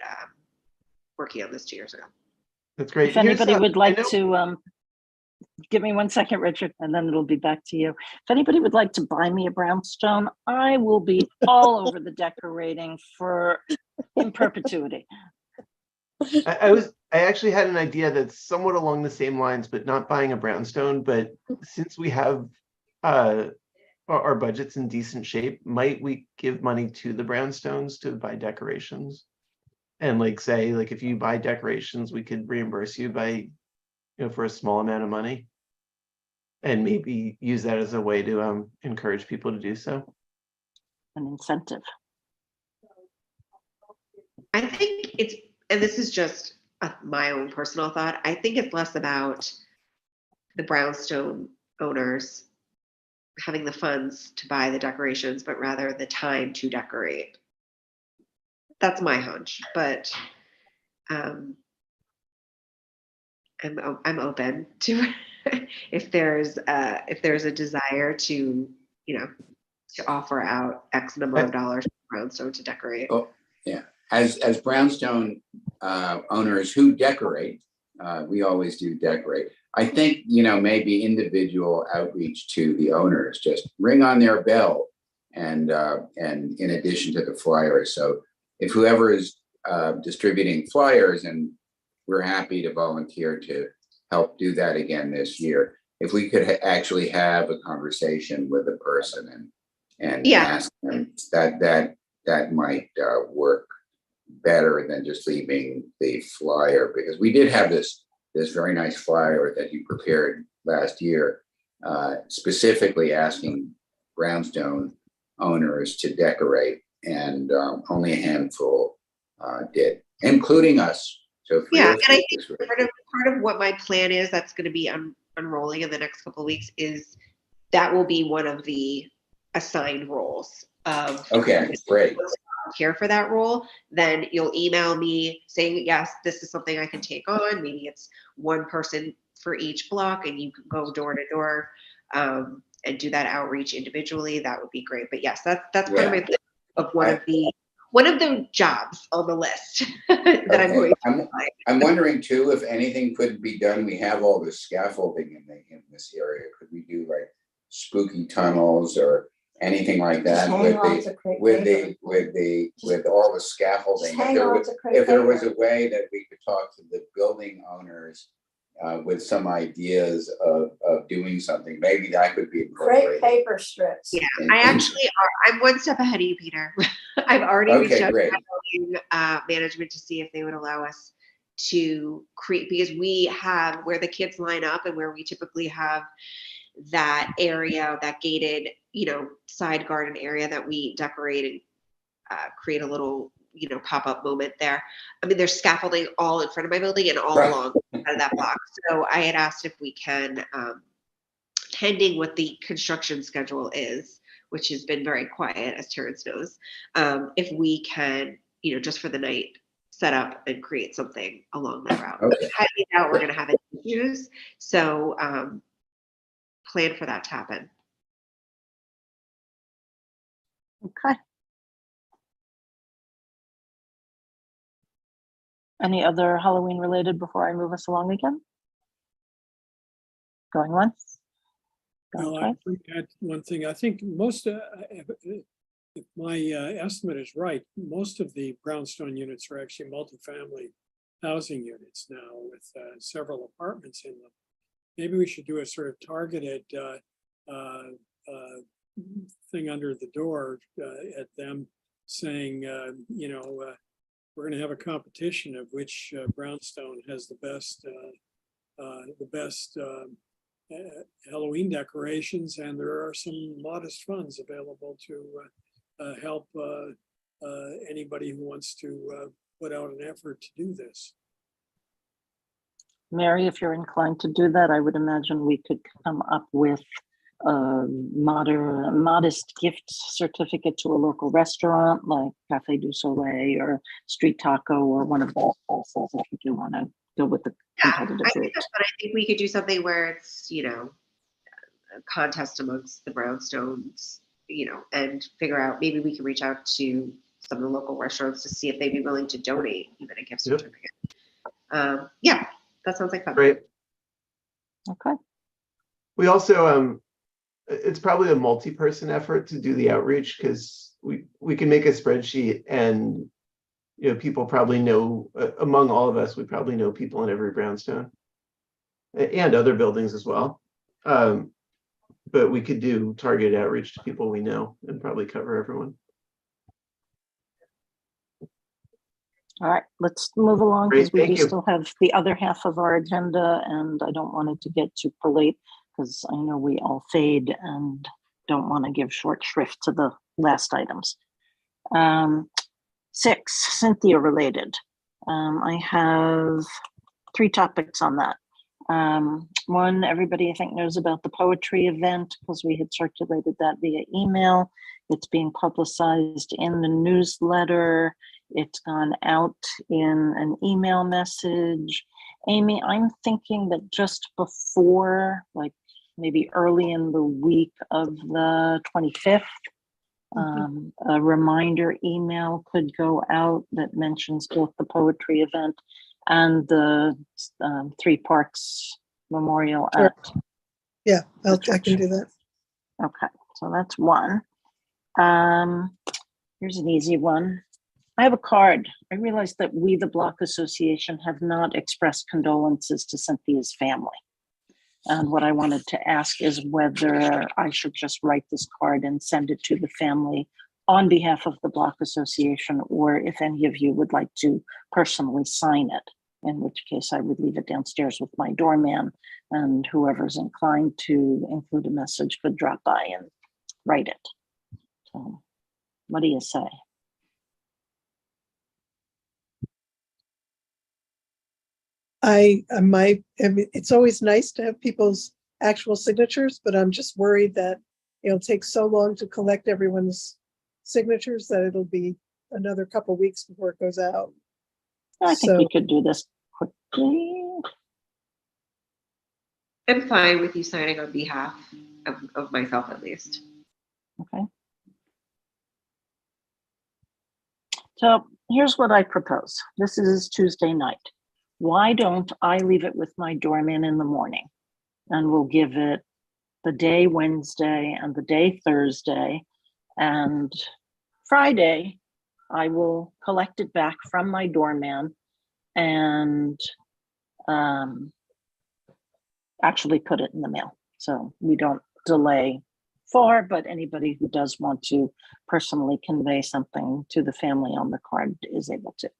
working on this 2 years ago. That's great. If anybody would like to, give me 1 second, Richard, and then it'll be back to you. If anybody would like to buy me a brownstone, I will be all over the decorating in perpetuity. I actually had an idea that's somewhat along the same lines, but not buying a brownstone. But since we have our budgets in decent shape, might we give money to the brownstones to buy decorations? And say if you buy decorations, we could reimburse you by, for a small amount of money, and maybe use that as a way to encourage people to do so. An incentive. I think it's, and this is just my own personal thought, I think it's less about the brownstone owners having the funds to buy the decorations, but rather the time to decorate. That's my hunch, but I'm open to if there's a desire to to offer out X number of dollars for brownstone to decorate. Oh, yeah. As brownstone owners who decorate, We always do decorate. I think, you know, maybe individual outreach to the owners, just ring on their bell and in addition to the flyers. So if whoever is distributing flyers, and we're happy to volunteer to help do that again this year. If we could actually have a conversation with a person and Yeah. ask them, that might work better than just leaving the flyer, because we did have this very nice flyer that you prepared last year, specifically asking brownstone owners to decorate, and only a handful did, including us. So Yeah, and I think part of what my plan is that's going to be unrolling in the next couple of weeks is that will be one of the assigned roles of. Okay, great. Care for that role, then you'll email me saying, yes, this is something I can take on. Maybe it's one person for each block and you can go door to door and do that outreach individually. That would be great. But yes, that's part of my plan of one of the jobs on the list that I'm going to apply. I'm wondering too, if anything could be done. We have all this scaffolding in this area. Could we do like spooky tunnels or anything like that with all the scaffolding? If there was a way that we could talk to the building owners with some ideas of doing something, maybe that could be incorporated. Create paper strips. Yeah, I'm one step ahead of you, Peter. I've already reached out to building management to see if they would allow us to create, because we have where the kids line up and where we typically have that area, that gated, side garden area that we decorate and create a little, pop-up moment there. I mean, there's scaffolding all in front of my building and all along out of that block. So I had asked if we can, pending what the construction schedule is, which has been very quiet, as Terrence knows, if we can, just for the night, set up and create something along that route. Okay. Highly doubt we're going to have any issues. So plan for that to happen. Okay. Any other Halloween related before I move us along again? Going once? Well, I think that one thing, I think most, if my estimate is right, most of the brownstone units are actually multifamily housing units now with several apartments in them. Maybe we should do a sort of targeted thing under the door at them saying, we're going to have a competition of which brownstone has the best Halloween decorations, and there are some modest funds available to help anybody who wants to put out an effort to do this. Mary, if you're inclined to do that, I would imagine we could come up with a modest gift certificate to a local restaurant like Cafe du Soleil or Street Taco or one of those places, if you do want to go with the competitive route. But I think we could do something where it's, a contest amongst the brownstones, and figure out, maybe we can reach out to some of the local restaurants to see if they'd be willing to donate even a gift certificate. Yeah, that sounds like fun. Great. Okay. We also, it's probably a multi-person effort to do the outreach, because we can make a spreadsheet and, people probably know, among all of us, we probably know people in every brownstone and other buildings as well. But we could do targeted outreach to people we know and probably cover everyone. All right, let's move along because Great, we thank you. still have the other half of our agenda, and I don't want it to get super late because I know we all fade and don't want to give short shrift to the last items. 6, Cynthia related. I have 3 topics on that. One, everybody I think knows about the poetry event because we had circulated that via email. It's being publicized in the newsletter. It's gone out in an email message. Amy, I'm thinking that just before, like maybe early in the week of the 25th, a reminder email could go out that mentions both the poetry event and the Three Parks Memorial Sure. at. Yeah, I church. can do that. Okay, so that's one. Here's an easy one. I have a card. I realized that we, the Block Association, have not expressed condolences to Cynthia's family. And what I wanted to ask is whether I should just write this card and send it to the family on behalf of the Block Association, or if any of you would like to personally sign it, in which case I would leave it downstairs with my doorman, and whoever's inclined to include a message could drop by and write it. So, what do you say? I mean, it's always nice to have people's actual signatures, but I'm just worried that it'll take so long to collect everyone's signatures that it'll be another couple weeks before it goes out. I think we could do this quickly. I'm fine with you signing on behalf of myself, at least. Okay. So here's what I propose. This is Tuesday night. Why don't I leave it with my doorman in the morning, and we'll give it the day Wednesday and the day Thursday, and Friday I will collect it back from my doorman and actually put it in the mail. So we don't delay far, but anybody who does want to personally convey something to the family on the card is able to.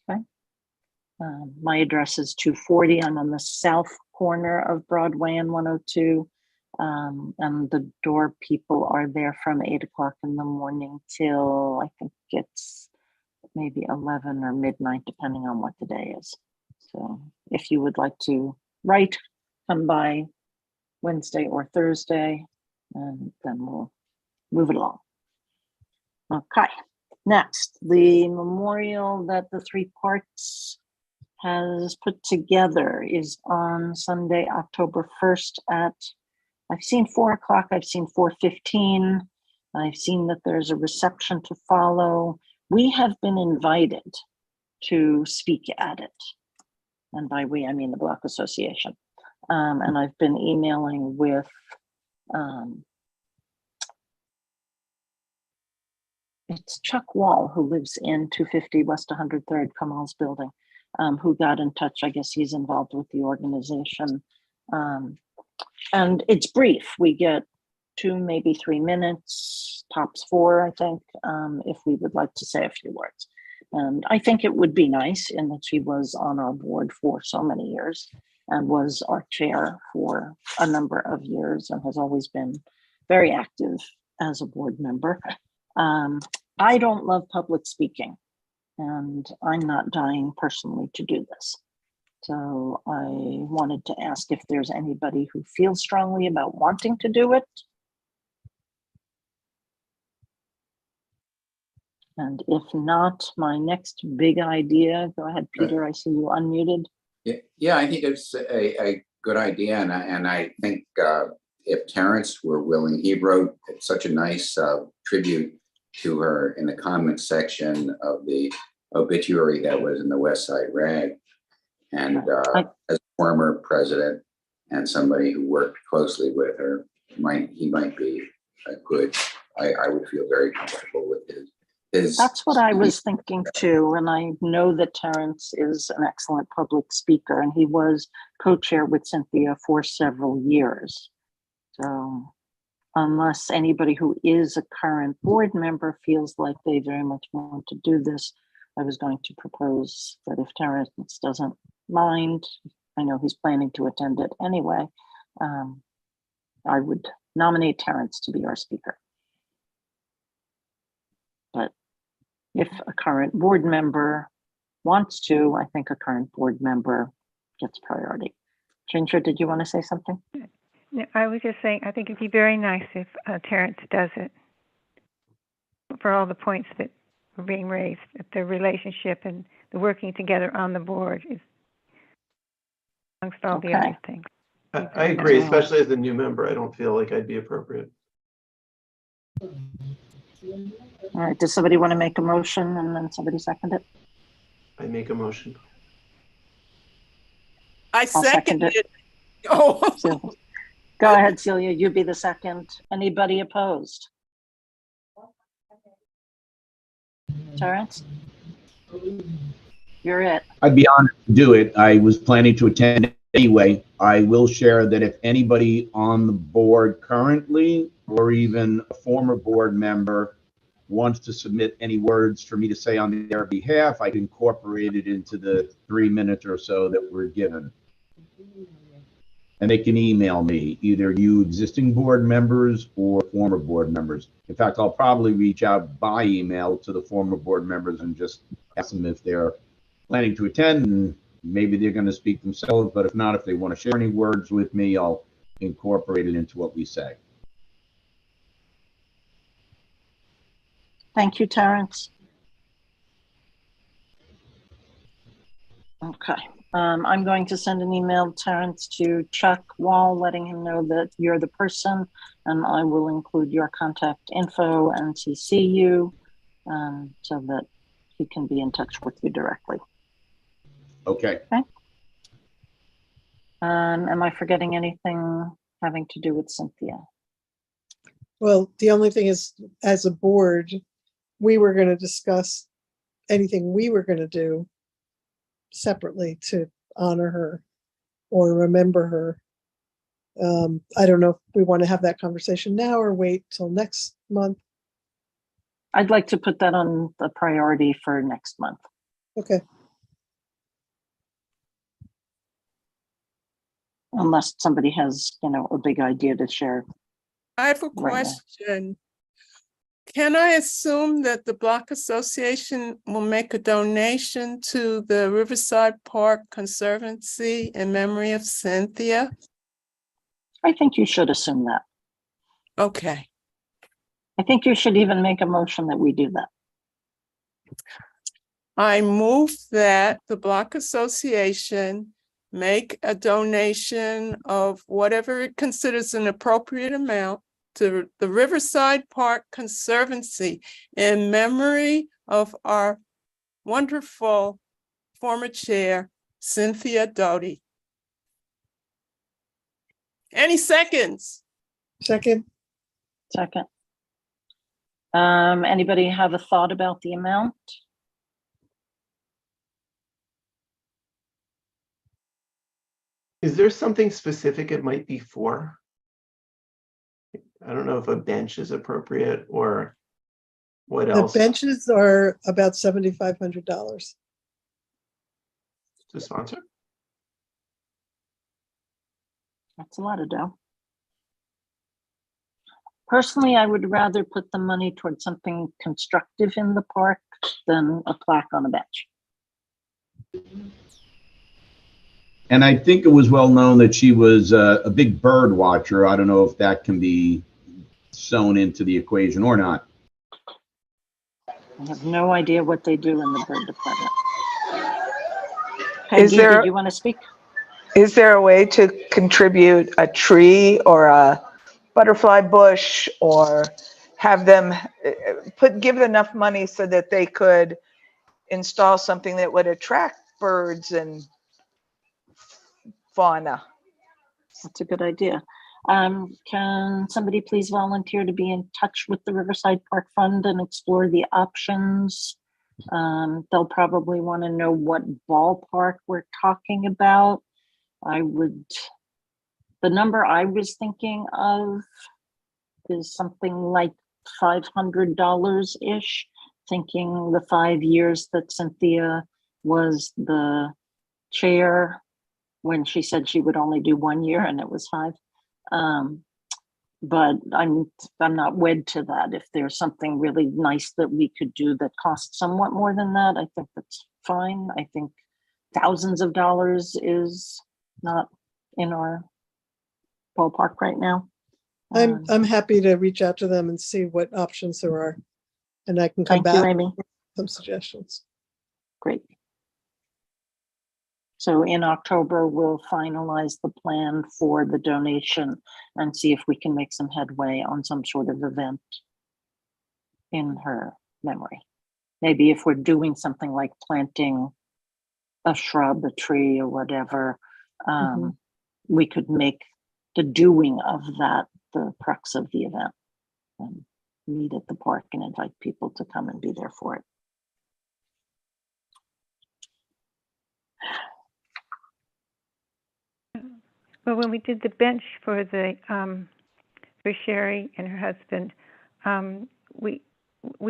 Okay. My address is 240. I'm on the south corner of Broadway and 102. And the door people are there from 8 o'clock in the morning till I think it's maybe 11 or midnight, depending on what the day is. So if you would like to write, come by Wednesday or Thursday, and then we'll move it along. Okay, next, the memorial that the Three Parks has put together is on Sunday, October 1st at, I've seen 4 o'clock, I've seen 4:15. I've seen that there's a reception to follow. We have been invited to speak at it. And by we, I mean the Block Association. And I've been emailing with it's Chuck Wall, who lives in 250 West 103rd Kamal's building, who got in touch. I guess he's involved with the organization. And it's brief. We get 2, maybe 3 minutes, tops 4, I think, if we would like to say a few words. And I think it would be nice in that she was on our board for so many years and was our chair for a number of years and has always been very active as a board member. I don't love public speaking, and I'm not dying personally to do this. So I wanted to ask if there's anybody who feels strongly about wanting to do it. And if not, my next big idea, go ahead, Peter, I see you unmuted. Yeah, I think it's a good idea. And I think if Terrence were willing, he wrote such a nice tribute to her in the comments section of the obituary that was in the West Side Rag. And as former president and somebody who worked closely with her, he might be a good, I would feel very comfortable with his. That's what I was thinking too. And I know that Terrence is an excellent public speaker, and he was co-chair with Cynthia for several years. So unless anybody who is a current board member feels like they very much want to do this, I was going to propose that if Terrence doesn't mind, I know he's planning to attend it anyway, I would nominate Terrence to be our speaker. But if a current board member wants to, I think a current board member gets priority. Ginger, did you want to say something? No, I was just saying, I think it'd be very nice if Terrence does it for all the points that were being raised, that the relationship and the working together on the board is amongst all the other things. I agree, especially as a new member. I don't feel like I'd be appropriate. All right, does somebody want to make a motion and then somebody second it? I make a motion. I I'll second seconded it. it. Oh, So, go ahead, Celia, you be the second. Anybody opposed? Terrence? You're it. I'd be honored to do it. I was planning to attend anyway. I will share that if anybody on the board currently, or even a former board member, wants to submit any words for me to say on their behalf, I can incorporate it into the 3 minutes or so that we're given. And they can email me, either you existing board members or former board members. In fact, I'll probably reach out by email to the former board members and just ask them if they're planning to attend, and maybe they're going to speak themselves, but if not, if they want to share any words with me, I'll incorporate it into what we say. Thank you, Terrence. Okay, I'm going to send an email, Terrence, to Chuck Wall, letting him know that you're the person, and I will include your contact info and CC you so that he can be in touch with you directly. Okay. Okay. Am I forgetting anything having to do with Cynthia? Well, the only thing is, as a board, we were going to discuss anything we were going to do separately to honor her or remember her. I don't know if we want to have that conversation now or wait till next month. I'd like to put that on the priority for next month. Okay. Unless somebody has, a big idea to share. I have a Right now. question. Can I assume that the Block Association will make a donation to the Riverside Park Conservancy in memory of Cynthia? I think you should assume that. Okay. I think you should even make a motion that we do that. I move that the Block Association make a donation of whatever it considers an appropriate amount to the Riverside Park Conservancy in memory of our wonderful former chair, Cynthia Doty. Any seconds? Second. Second. Anybody have a thought about the amount? Is there something specific it might be for? I don't know if a bench is appropriate or what The else benches are about $7,500. to sponsor. That's a lot of dough. Personally, I would rather put the money towards something constructive in the park than a plaque on a bench. And I think it was well known that she was a big bird watcher. I don't know if that can be sewn into the equation or not. I have no idea what they do in the bird department. Peggy, Is there- did you want to speak? Is there a way to contribute a tree or a butterfly bush, or have them give enough money so that they could install something that would attract birds and fauna? That's a good idea. Can somebody please volunteer to be in touch with the Riverside Park Fund and explore the options? They'll probably want to know what ballpark we're talking about. The number I was thinking of is something like $500-ish, thinking the 5 years that Cynthia was the chair, when she said she would only do 1 year and it was 5. But I'm not wed to that. If there's something really nice that we could do that costs somewhat more than that, I think that's fine. I think thousands of dollars is not in our ballpark right now. I'm happy to reach out to them and see what options there are. And I can come Thank you, back Amy. with some suggestions. Great. So in October, we'll finalize the plan for the donation and see if we can make some headway on some sort of event in her memory. Maybe if we're doing something like planting a shrub, a tree, or whatever, we could make the doing of that the crux of the event. And meet at the park and invite people to come and be there for it. Well, when we did the bench for the for Sherry and her husband, we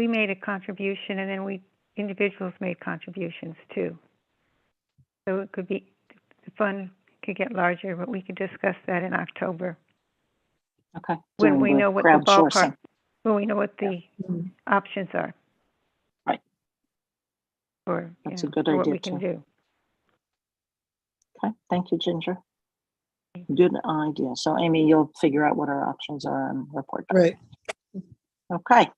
made a contribution, and then individuals made contributions too. So it could be, the fund could get larger, but we could discuss that in October Okay. when Doing we the know what the crowdsourcing. ballpark, when we know what the options are. Right. Or That's a good for what idea we can too. do. Okay, thank you, Ginger. Good idea. So Amy, you'll figure out what our options are and report back. Right. Okay.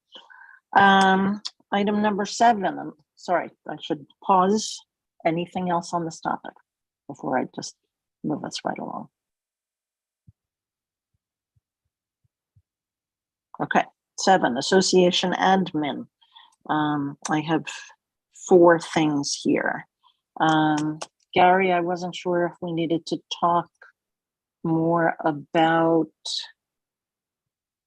Item number 7. I'm sorry, I should pause. Anything else on this topic before I just move us right along? Okay. 7, association admin. I have 4 things here. Gary, I wasn't sure if we needed to talk more about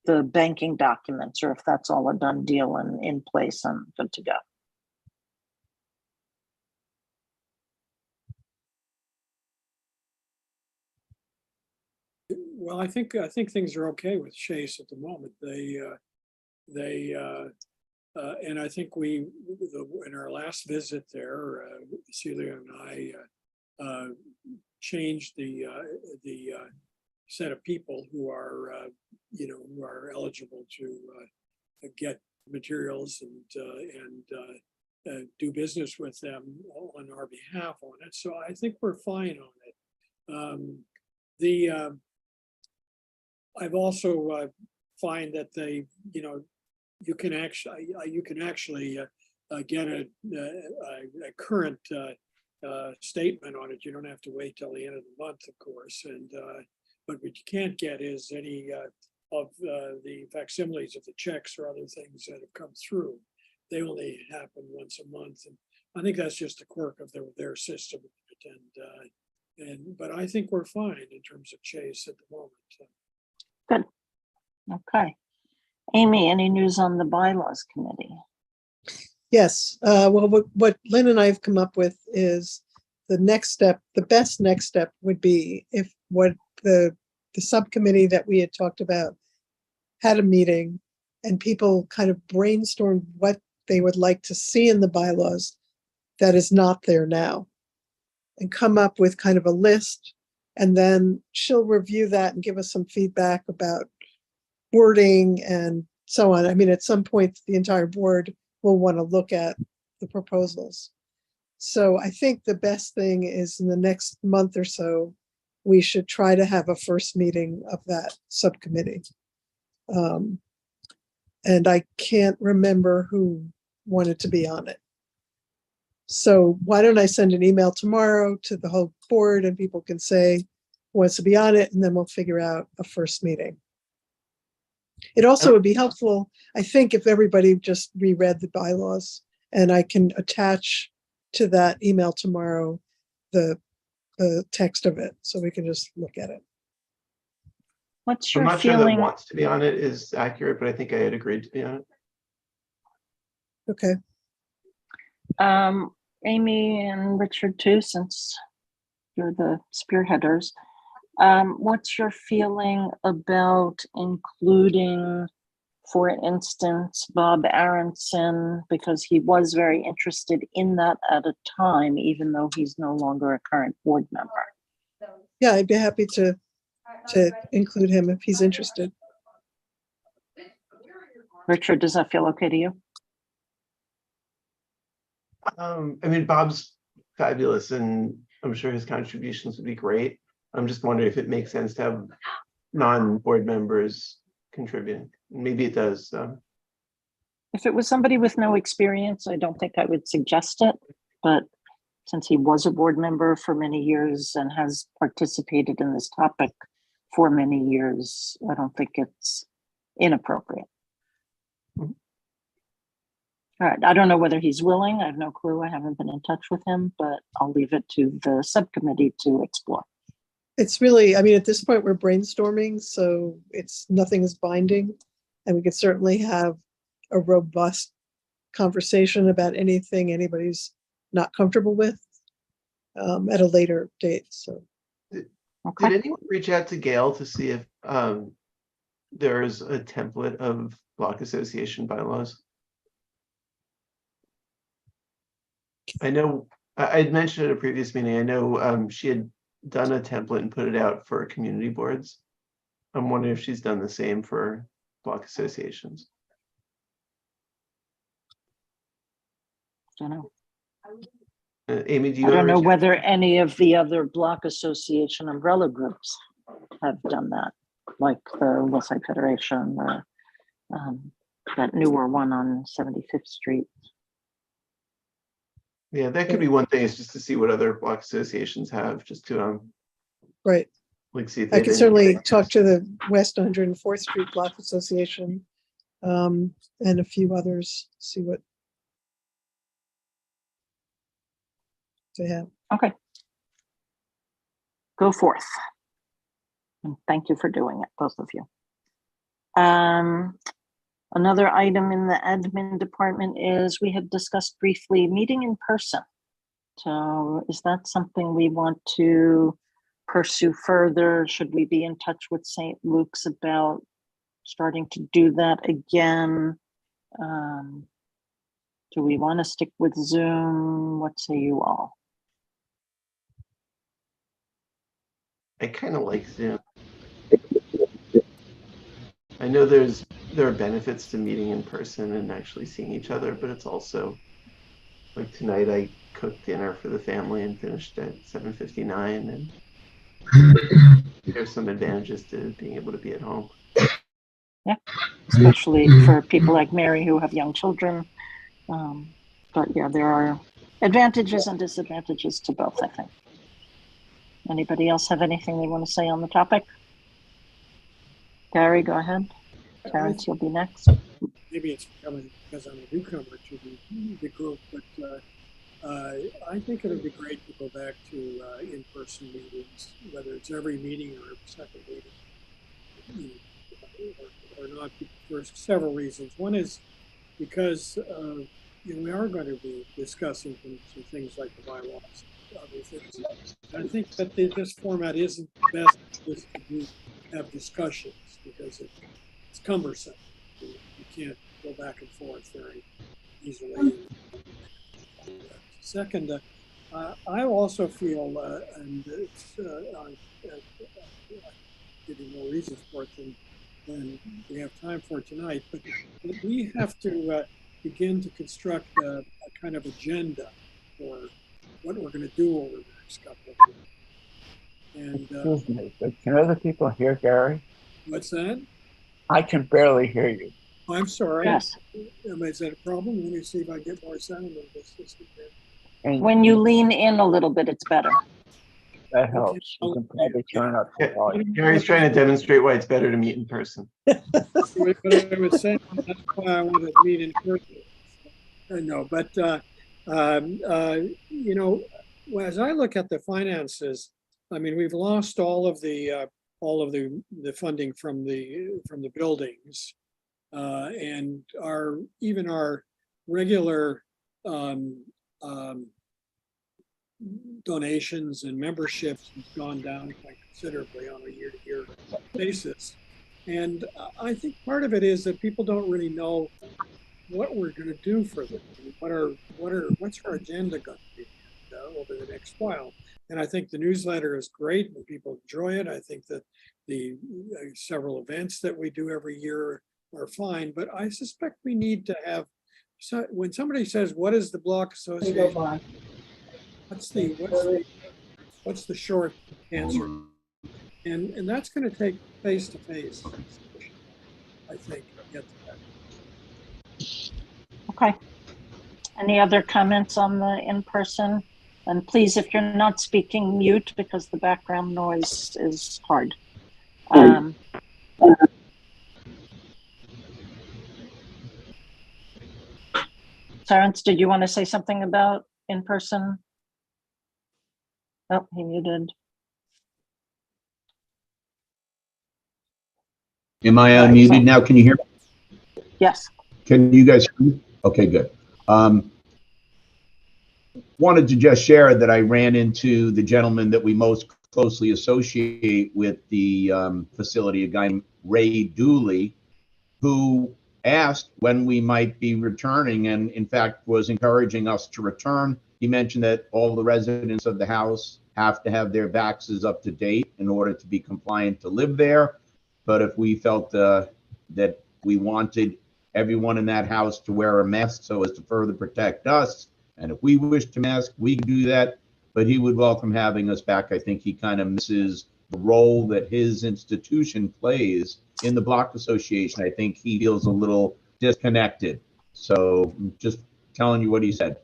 the banking documents or if that's all a done deal and in place and good to go. Well, I think things are okay with Chase at the moment. And I think in our last visit there, Celia and I changed the set of people who are who are eligible to get materials and do business with them on our behalf on it. So I think we're fine on it. I've also find that you can actually get a current statement on it. You don't have to wait till the end of the month, of course. But what you can't get is any of the facsimiles of the checks or other things that have come through. They only happen once a month, and I think that's just a quirk of their system. But I think we're fine in terms of Chase at the moment. Good. Okay. Amy, any news on the bylaws committee? Yes. Well, what Lynn and I have come up with is the next step. The best next step would be if what the subcommittee that we had talked about had a meeting and people kind of brainstormed what they would like to see in the bylaws that is not there now, and come up with kind of a list. And then she'll review that and give us some feedback about wording and so on. I mean, at some point, the entire board will want to look at the proposals. So I think the best thing is in the next month or so, we should try to have a first meeting of that subcommittee. And I can't remember who wanted to be on it. So why don't I send an email tomorrow to the whole board and people can say who wants to be on it, and then we'll figure out a first meeting. It also would be helpful, I think, if everybody just reread the bylaws, and I can attach to that email tomorrow the text of it, so we can just look at it. What's I'm your not sure that feeling? wants to be on it is accurate, but I think I had agreed to be on it. Okay. Amy and Richard too, since you're the spearheaders. What's your feeling about including, for instance, Bob Aronson, because he was very interested in that at a time, even though he's no longer a current board member? Yeah, I'd be happy to include him if he's interested. Richard, does that feel okay to you? I mean, Bob's fabulous, and I'm sure his contributions would be great. I'm just wondering if it makes sense to have non-board members contribute. Maybe it does. If it was somebody with no experience, I don't think I would suggest it. But since he was a board member for many years and has participated in this topic for many years, I don't think it's inappropriate. All right, I don't know whether he's willing. I have no clue. I haven't been in touch with him, but I'll leave it to the subcommittee to explore. It's really, I mean, at this point, we're brainstorming, so nothing is binding. And we could certainly have a robust conversation about anything anybody's not comfortable with at a later date, so. Did Okay. anyone reach out to Gail to see if there's a template of block association bylaws? I know I'd mentioned at a previous meeting, I know she had done a template and put it out for community boards. I'm wondering if she's done the same for block associations. Don't know. Amy, do you I don't wanna know reach out? whether any of the other block association umbrella groups have done that, like the West Side Federation or that newer one on 75th Street. Yeah, that could be one thing, is just to see what other block associations have, just to Right. like see if I they could certainly talk to the West 104th Street Block Association and a few others, see what they have. Okay. Go forth. And thank you for doing it, both of you. Another item in the admin department is we had discussed briefly meeting in person. So is that something we want to pursue further? Should we be in touch with St. Luke's about starting to do that again? Do we want to stick with Zoom? What say you all? I kind of like Zoom. I know there are benefits to meeting in person and actually seeing each other, but it's also like tonight I cooked dinner for the family and finished at 7:59, and there's some advantages to being able to be at home. Yeah, especially for people like Mary who have young children. But yeah, there are advantages and disadvantages to both, I think. Anybody else have anything they want to say on the topic? Gary, go ahead. Terrence, you'll be next. Maybe it's coming because I'm a newcomer to the group, but I think it would be great to go back to in-person meetings, whether it's every meeting or every second meeting, or not, for several reasons. One is because we are going to be discussing some things like the bylaws, other things. And I think that this format isn't best just to have discussions because it's cumbersome. You can't go back and forth very easily. Second, I also feel, and it's, I'm giving more reasons for it than we have time for tonight, but we have to begin to construct a kind of agenda for what we're going to do over the next couple of years. And excuse me, but can other people hear Gary? what's that? I can barely hear you. I'm sorry. Yes. Is that a problem? Let me see if I get more sound in this system here. And When you lean in a little bit, it's better. that helps. You can probably turn up the volume. Gary's trying to demonstrate why it's better to meet in person. But I was saying that's why I wanted to meet in person. No, but as I look at the finances, I mean, we've lost all of the funding from the buildings, and even our regular donations and memberships have gone down quite considerably on a year-to-year basis. And I think part of it is that people don't really know what we're going to do for them. What's our agenda going to be over the next while? And I think the newsletter is great and people enjoy it. I think that the several events that we do every year are fine, but I suspect we need to have, when somebody says, what is the block association? What's the short answer? And that's going to take face-to-face, I think, to get to that. Okay. Any other comments on the in-person? And please, if you're not speaking, mute because the background noise is hard. Terrence, did you want to say something about in-person? Oh, he muted. Am I Right, unmuted so- now? Can you hear me? Yes. Can you guys hear me? Okay, good. Wanted to just share that I ran into the gentleman that we most closely associate with the facility, a guy named Ray Dooley, who asked when we might be returning and in fact was encouraging us to return. He mentioned that all the residents of the house have to have their vaxes up to date in order to be compliant to live there. But if we felt that we wanted everyone in that house to wear a mask so as to further protect us, and if we wish to mask, we can do that, but he would welcome having us back. I think he kind of misses the role that his institution plays in the Block Association. I think he feels a little disconnected. So just telling you what he said.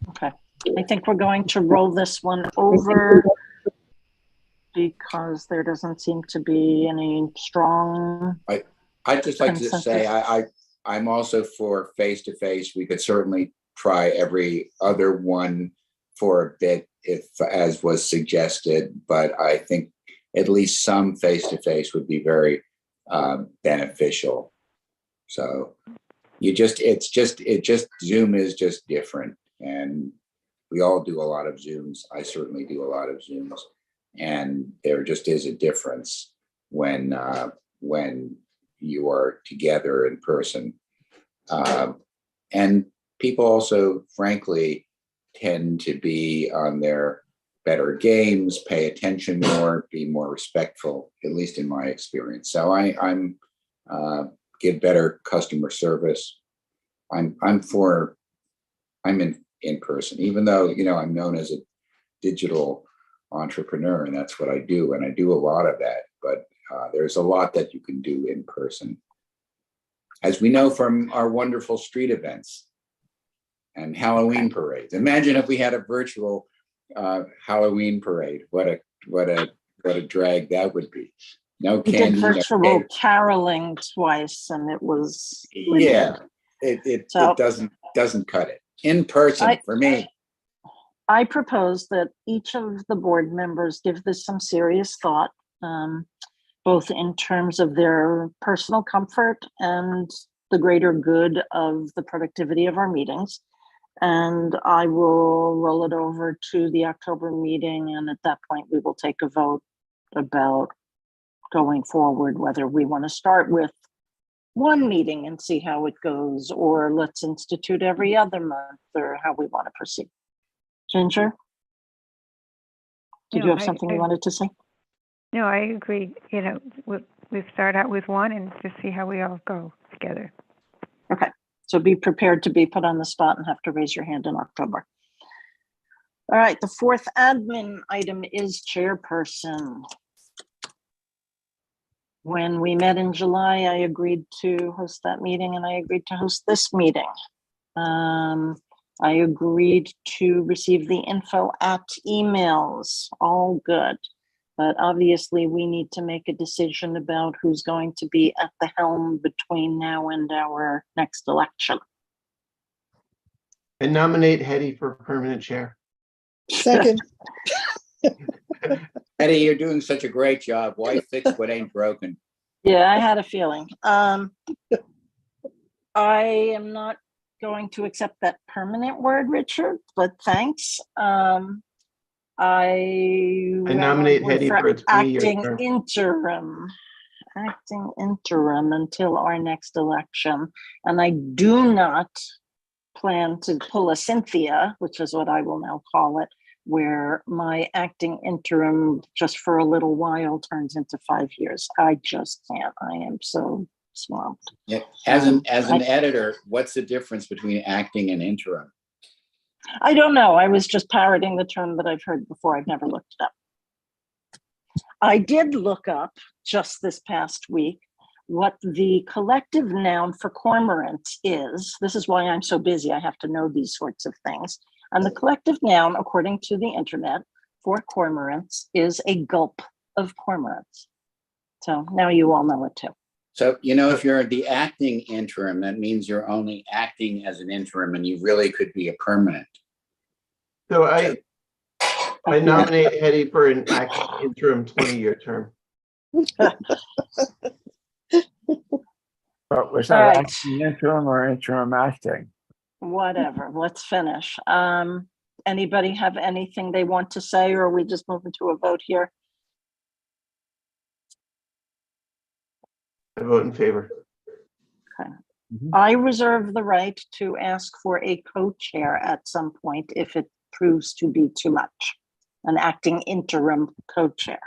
Okay, I think we're going to roll this one over because there doesn't seem to be any strong. I'd just like to say, consensus. I'm also for face-to-face. We could certainly try every other one for a bit, if, as was suggested, but I think at least some face-to-face would be very beneficial. So Zoom is just different, and we all do a lot of Zooms. I certainly do a lot of Zooms, and there just is a difference when you are together in person. And people also, frankly, tend to be on their better games, pay attention more, be more respectful, at least in my experience. So I'm give better customer service. I'm in person, even though, you know, I'm known as a digital entrepreneur, and that's what I do. And I do a lot of that, but there's a lot that you can do in person, as we know from our wonderful street events and Halloween parades. Imagine if we had a virtual Halloween parade. What a drag that would be. No We did candy. virtual caroling twice, and it was Yeah, it So- doesn't cut it. In person for me. I propose that each of the board members give this some serious thought, both in terms of their personal comfort and the greater good of the productivity of our meetings. And I will roll it over to the October meeting, and at that point, we will take a vote about going forward, whether we want to start with one meeting and see how it goes, or let's institute every other month, or how we want to proceed. Ginger? Did No, you have I- something I- you wanted to say? No, I agree. You know, we start out with one and just see how we all go together. Okay, so be prepared to be put on the spot and have to raise your hand in October. All right, the fourth admin item is chairperson. When we met in July, I agreed to host that meeting, and I agreed to host this meeting. I agreed to receive the info at emails, all good. But obviously, we need to make a decision about who's going to be at the helm between now and our next election. I nominate Hetty for permanent chair. Second, Eddie, you're doing such a great job. Why fix what ain't broken? Yeah, I had a feeling. I am not going to accept that permanent word, Richard, but thanks. I nominate would Hetty for a 3-year acting term. interim until our next election. And I do not plan to pull a Cynthia, which is what I will now call it, where my acting interim just for a little while turns into 5 years. I just can't. I am so swamped. Yeah. As an I- editor, what's the difference between acting and interim? I don't know. I was just parroting the term that I've heard before. I've never looked it up. I did look up just this past week what the collective noun for cormorant is. This is why I'm so busy. I have to know these sorts of things. And the collective noun, according to the internet, for cormorants is a gulp of cormorants. So now you all know it too. So, you know, if you're the acting interim, that means you're only acting as an interim and you really could be a permanent. So I nominate Hetty for an acting interim 20-year term. But was All that right. acting interim or interim acting? Whatever, let's finish. Anybody have anything they want to say, or are we just moving to a vote here? I vote in favor. I reserve the right to ask for a co-chair at some point if it proves to be too much, an acting interim co-chair.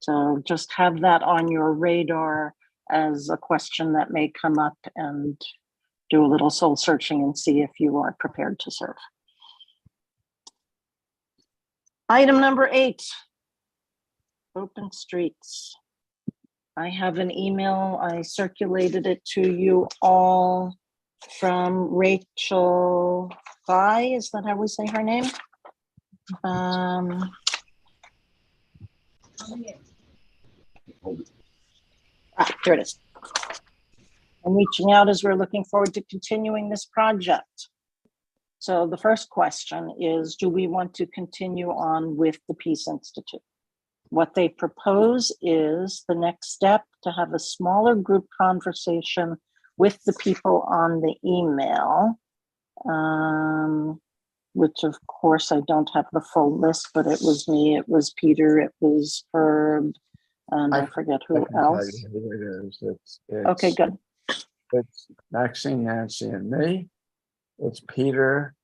So just have that on your radar as a question that may come up, and do a little soul searching and see if you are prepared to serve. Item number 8, open streets. I have an email, I circulated it to you all from Rachel Guy, is that how we say her name? Here it is. I'm reaching out as we're looking forward to continuing this project. So the first question is, do we want to continue on with the Peace Institute? What they propose is the next step to have a smaller group conversation with the people on the email, which of course I don't have the full list, but it was me, it was Peter, it was Herb, and I forget who else. Who it is. It's, Okay, good. It's Maxine, Nancy, and me. It's Peter,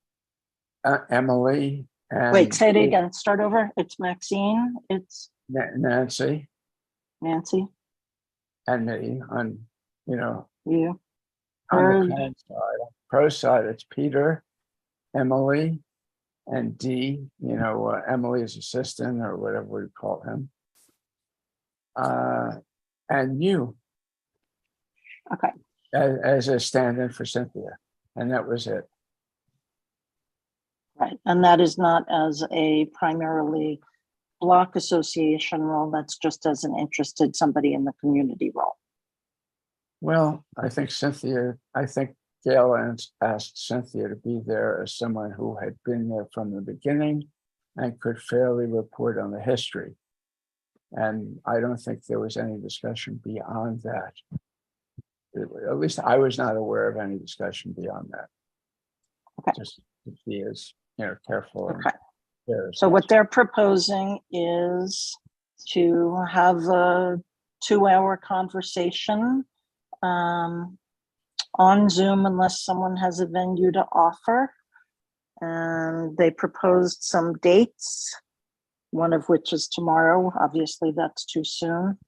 Emily, and Wait, say it again, start over. It's Maxine, it's Nancy, Nancy, and me. On you, on Herb. the con side, pro side, it's Peter, Emily, and D. Emily's assistant or whatever we call him, and you. Okay. As a stand-in for Cynthia, and that was it. Right, and that is not as a primarily block association role, that's just as an interested somebody in the community role. Well, I think Gail asked Cynthia to be there as someone who had been there from the beginning and could fairly report on the history. And I don't think there was any discussion beyond that. At least I was not aware of any discussion beyond that. Okay. Just to be as careful. Okay. And so what they're proposing is to have a 2-hour conversation on Zoom, unless someone has a venue to offer. And they proposed some dates, one of which is tomorrow. Obviously, that's too soon.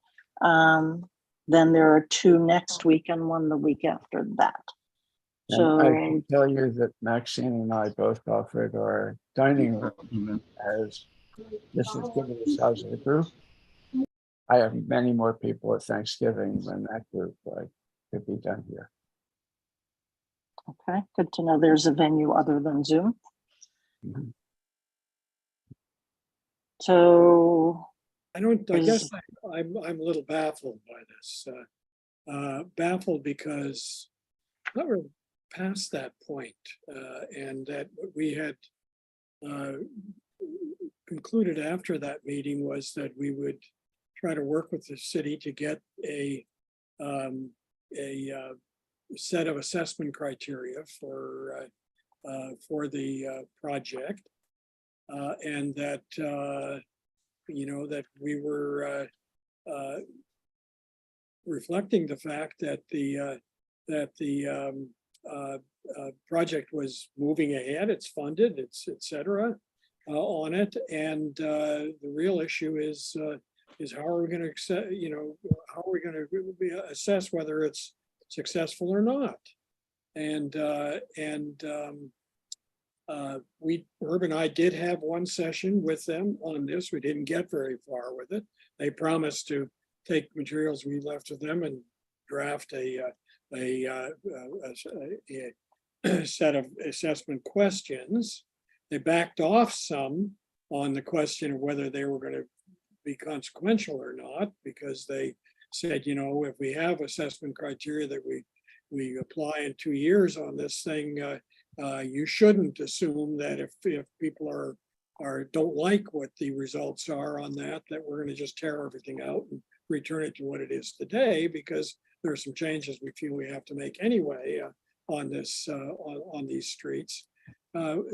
Then there are 2 next week and 1 the week after that. So I can tell you that Maxine and I both offered our dining room as this is given the size of the group. I have many more people at Thanksgiving than that group could be done here. Okay, good to know there's a venue other than Zoom. Mhm. So I guess I'm a little baffled by this. Baffled because not really past that point, and that what we had concluded after that meeting was that we would try to work with the city to get a set of assessment criteria for the project, and that that we were reflecting the fact that the project was moving ahead, it's funded, it's et cetera, on it, and the real issue is how are we going to accept, how are we going to assess whether it's successful or not? And Herb and I did have one session with them on this. We didn't get very far with it. They promised to take materials we left with them and draft a set of assessment questions. They backed off some on the question of whether they were going to be consequential or not, because they said, if we have assessment criteria that we apply in 2 years on this thing, you shouldn't assume that if people don't like what the results are on that we're going to just tear everything out and return it to what it is today, because there are some changes we feel we have to make anyway on this, on these streets.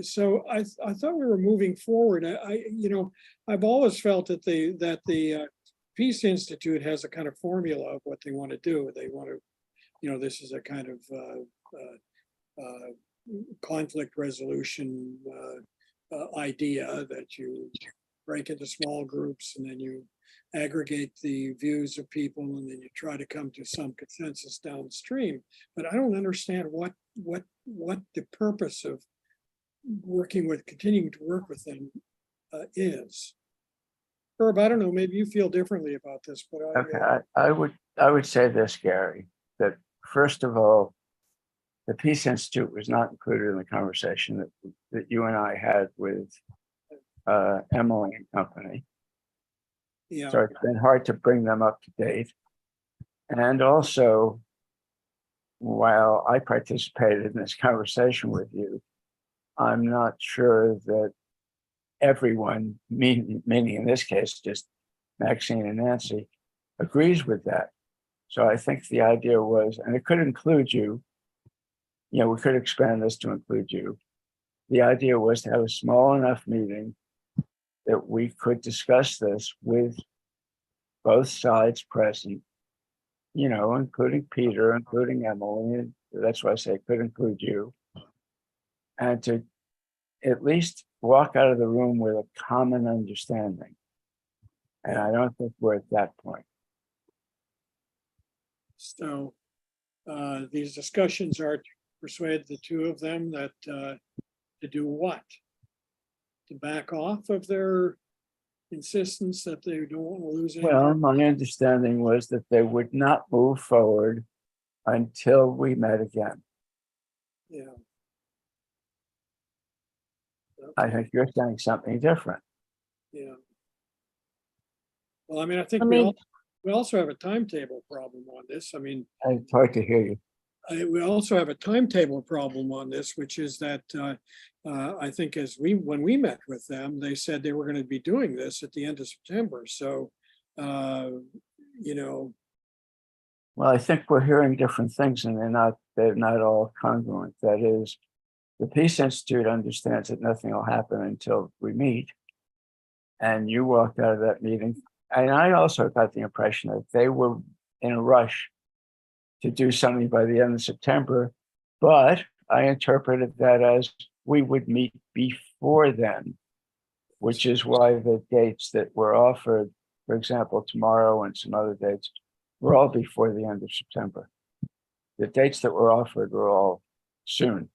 So I thought we were moving forward. I've always felt that the Peace Institute has a kind of formula of what they want to do. They want to, this is a kind of conflict resolution idea that you break into small groups and then you aggregate the views of people and then you try to come to some consensus downstream. But I don't understand what the purpose of continuing to work with them is. Herb, I don't know, maybe you feel differently about this, but Okay, I would say this, Gary, that first of all, the Peace Institute was not included in the conversation that you and I had with Emily and company. yeah, So it's been hard to bring them up to date. And also, while I participated in this conversation with you, I'm not sure that everyone, meaning in this case, just Maxine and Nancy, agrees with that. So I think the idea was, and it could include you, we could expand this to include you. The idea was to have a small enough meeting that we could discuss this with both sides present, including Peter, including Emily, and that's why I say it could include you, and to at least walk out of the room with a common understanding. And I don't think we're at that point. so these discussions are to persuade the two of them that to do what? To back off of their insistence that they don't want to lose any. Well, my understanding was that they would not move forward until we met again. Yeah. I think you're saying something different. Yeah. Well, I mean, I think I mean- we also have a timetable problem on this. I mean, It's hard to hear you. we also have a timetable problem on this, which is that I think when we met with them, they said they were going to be doing this at the end of September. So, Well, I think we're hearing different things and they're not all congruent. That is, the Peace Institute understands that nothing will happen until we meet. And you walked out of that meeting. And I also got the impression that they were in a rush to do something by the end of September, but I interpreted that as we would meet before then, which is why the dates that were offered, for example, tomorrow and some other dates, were all before the end of September. The dates that were offered were all soon.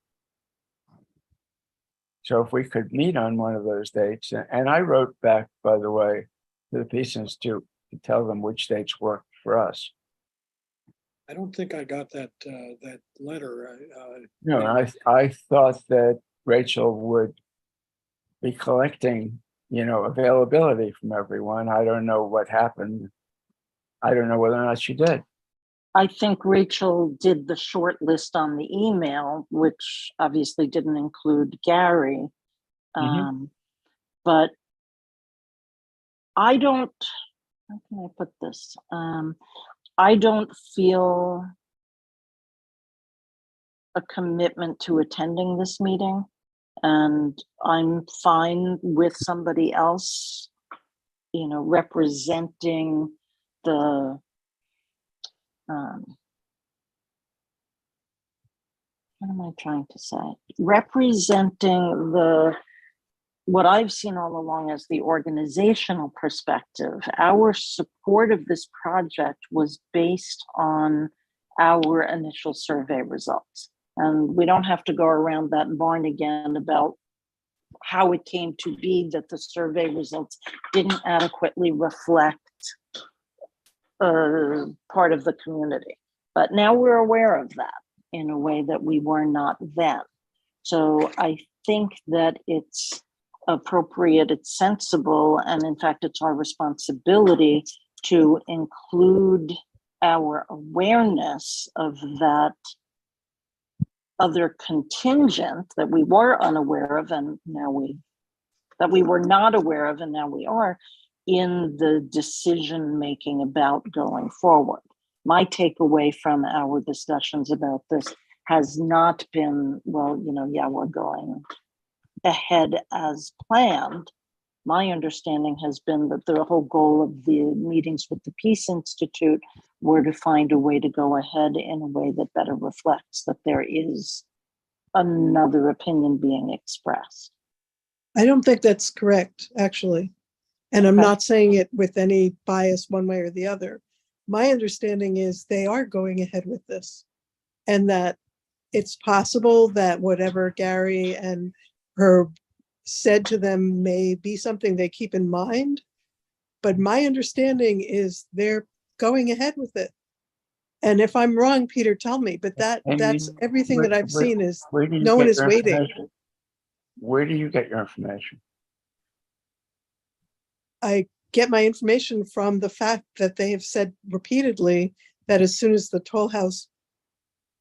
So if we could meet on one of those dates, and I wrote back, by the way, to the Peace Institute to tell them which dates worked for us. I don't think I got that letter. No, I thought that Rachel would be collecting, availability from everyone. I don't know what happened. I don't know whether or not she did. I think Rachel did the short list on the email, which obviously didn't include Gary. But I don't, how can I put this? I don't feel a commitment to attending this meeting, and I'm fine with somebody else, representing the what am I trying to say? Representing what I've seen all along as the organizational perspective. Our support of this project was based on our initial survey results. And we don't have to go around that barn again about how it came to be that the survey results didn't adequately reflect part of the community. But now we're aware of that in a way that we were not then. So I think that it's appropriate, it's sensible, and in fact, it's our responsibility to include our awareness of that other contingent that we were unaware of and now that we were not aware of and now we are, in the decision making about going forward. My takeaway from our discussions about this has not been, well, yeah, we're going ahead as planned. My understanding has been that the whole goal of the meetings with the Peace Institute were to find a way to go ahead in a way that better reflects that there is another opinion being expressed. I don't think that's correct, actually. And I'm Okay. not saying it with any bias one way or the other. My understanding is they are going ahead with this, and that it's possible that whatever Gary and Herb said to them may be something they keep in mind. But my understanding is they're going ahead with it. And if I'm wrong, Peter, tell me, but that's everything that I've seen is Where do you no one get is your waiting. information? Where do you get your information? I get my information from the fact that they have said repeatedly that as soon as the Toll House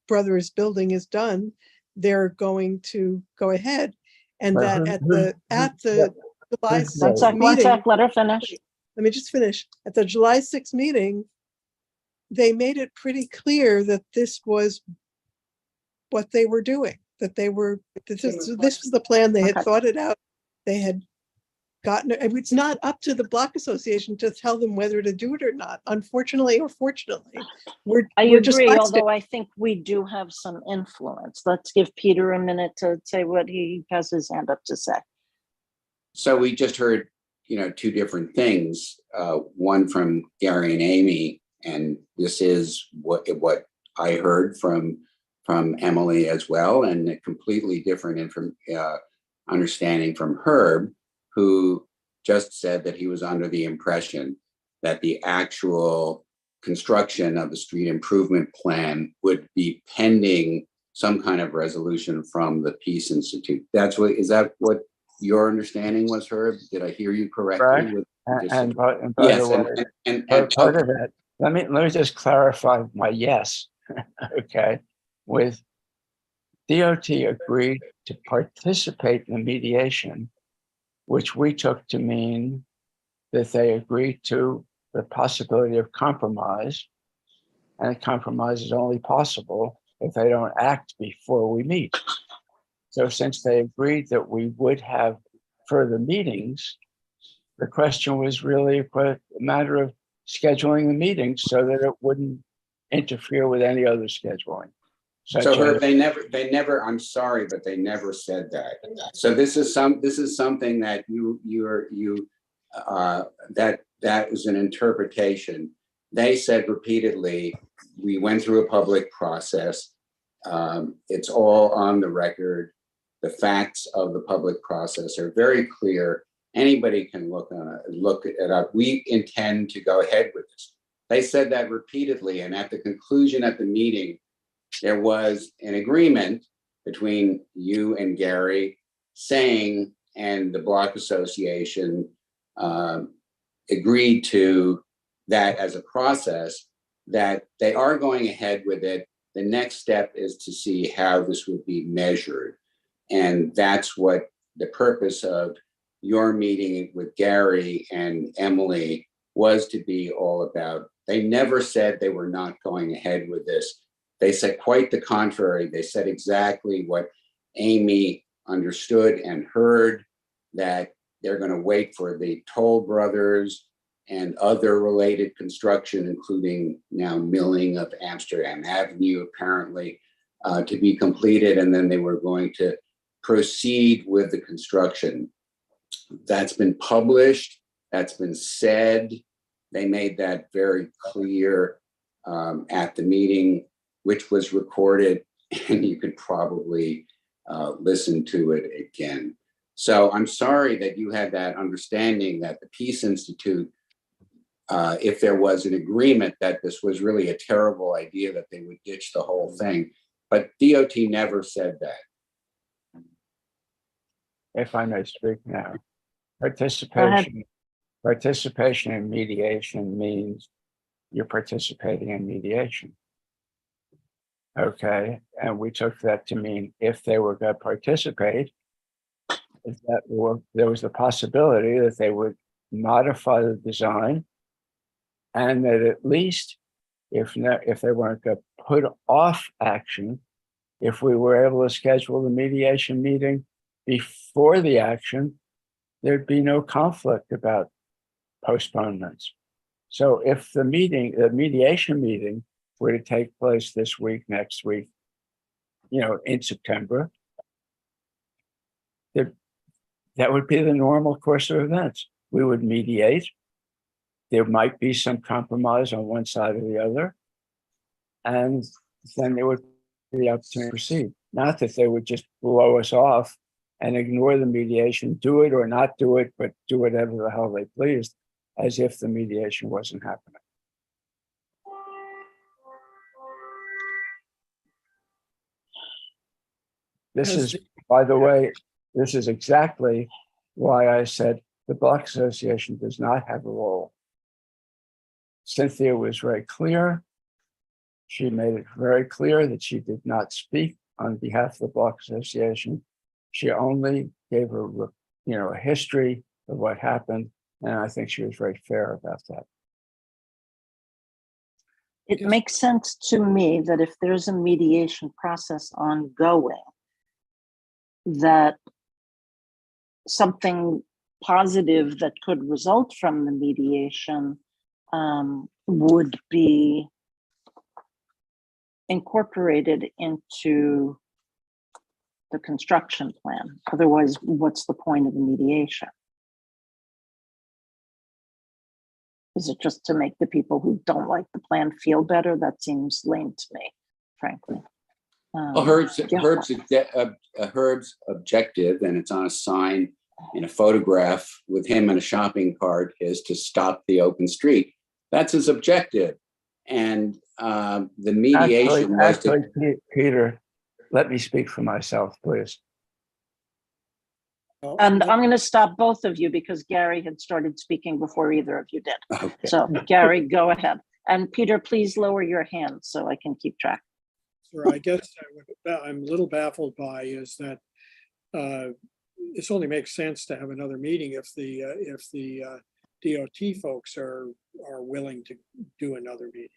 Brothers building is done, they're going to go ahead. And Well, that who- at the July who's 6th they? One meeting, sec, let her finish. let me just finish. At the July 6th meeting, they made it pretty clear that this was what they were doing, that this was the plan. They had Okay. thought it out. They had gotten it. It's not up to the Block Association to tell them whether to do it or not, unfortunately or fortunately. I We're just agree, bystanders. although I think we do have some influence. Let's give Peter a minute to say what he has his hand up to say. So we just heard, two different things. One from Gary and Amy, and this is what I heard from Emily as well, and a completely different understanding from Herb, who just said that he was under the impression that the actual construction of the street improvement plan would be pending some kind of resolution from the Peace Institute. Is that what your understanding was, Herb? Did I hear you correctly? Right. with just- And by Yes, the way, and part of it, let me just clarify my yes. Okay. With DOT agreed to participate in the mediation, which we took to mean that they agreed to the possibility of compromise. And a compromise is only possible if they don't act before we meet. So since they agreed that we would have further meetings, the question was really a matter of scheduling the meetings so that it wouldn't interfere with any other scheduling. So Herb, they never, I'm sorry, but they never said that. So this is something that that was an interpretation. They said repeatedly, we went through a public process. It's all on the record. The facts of the public process are very clear. Anybody can look it up. We intend to go ahead with this. They said that repeatedly, and at the conclusion of the meeting, there was an agreement between you and Gary saying, and the Block Association agreed to that as a process, that they are going ahead with it. The next step is to see how this would be measured. And that's what the purpose of your meeting with Gary and Emily was to be all about. They never said they were not going ahead with this. They said quite the contrary. They said exactly what Amy understood and heard, that they're going to wait for the Toll Brothers and other related construction, including now milling of Amsterdam Avenue, apparently, to be completed. And then they were going to proceed with the construction. That's been published. That's been said. They made that very clear at the meeting, which was recorded, and you could probably listen to it again. So I'm sorry that you had that understanding that the Peace Institute, if there was an agreement that this was really a terrible idea, that they would ditch the whole thing. But DOT never said that. If I may speak now, participation in mediation means you're participating in mediation. Okay, and we took that to mean if they were going to participate, there was the possibility that they would modify the design, and that at least if they weren't going to put off action, if we were able to schedule the mediation meeting before the action, there'd be no conflict about postponements. So if the mediation meeting were to take place this week, next week, in September, that would be the normal course of events. We would mediate. There might be some compromise on one side or the other. And then there would be the opportunity to proceed. Not that they would just blow us off and ignore the mediation, do it or not do it, but do whatever the hell they pleased, as if the mediation wasn't happening. This is, by the way, this is exactly why I said the Block Association does not have a role. Cynthia was very clear. She made it very clear that she did not speak on behalf of the Block Association. She only gave a history of what happened, and I think she was very fair about that. It makes sense to me that if there's a mediation process ongoing, that something positive that could result from the mediation would be incorporated into the construction plan. Otherwise, what's the point of the mediation? Is it just to make the people who don't like the plan feel better? That seems lame to me, frankly. Well, Herb's objective, and it's on a sign in a photograph with him in a shopping cart, is to stop the open street. That's his objective. And the mediation Peter, let me speak for myself, please. And I'm going to stop both of you because Gary had started speaking before either of you did. Okay. So Gary, go ahead. And Peter, please lower your hand so I can keep track. Sure, I guess I'm a little baffled by is that this only makes sense to have another meeting if the DOT folks are willing to do another meeting,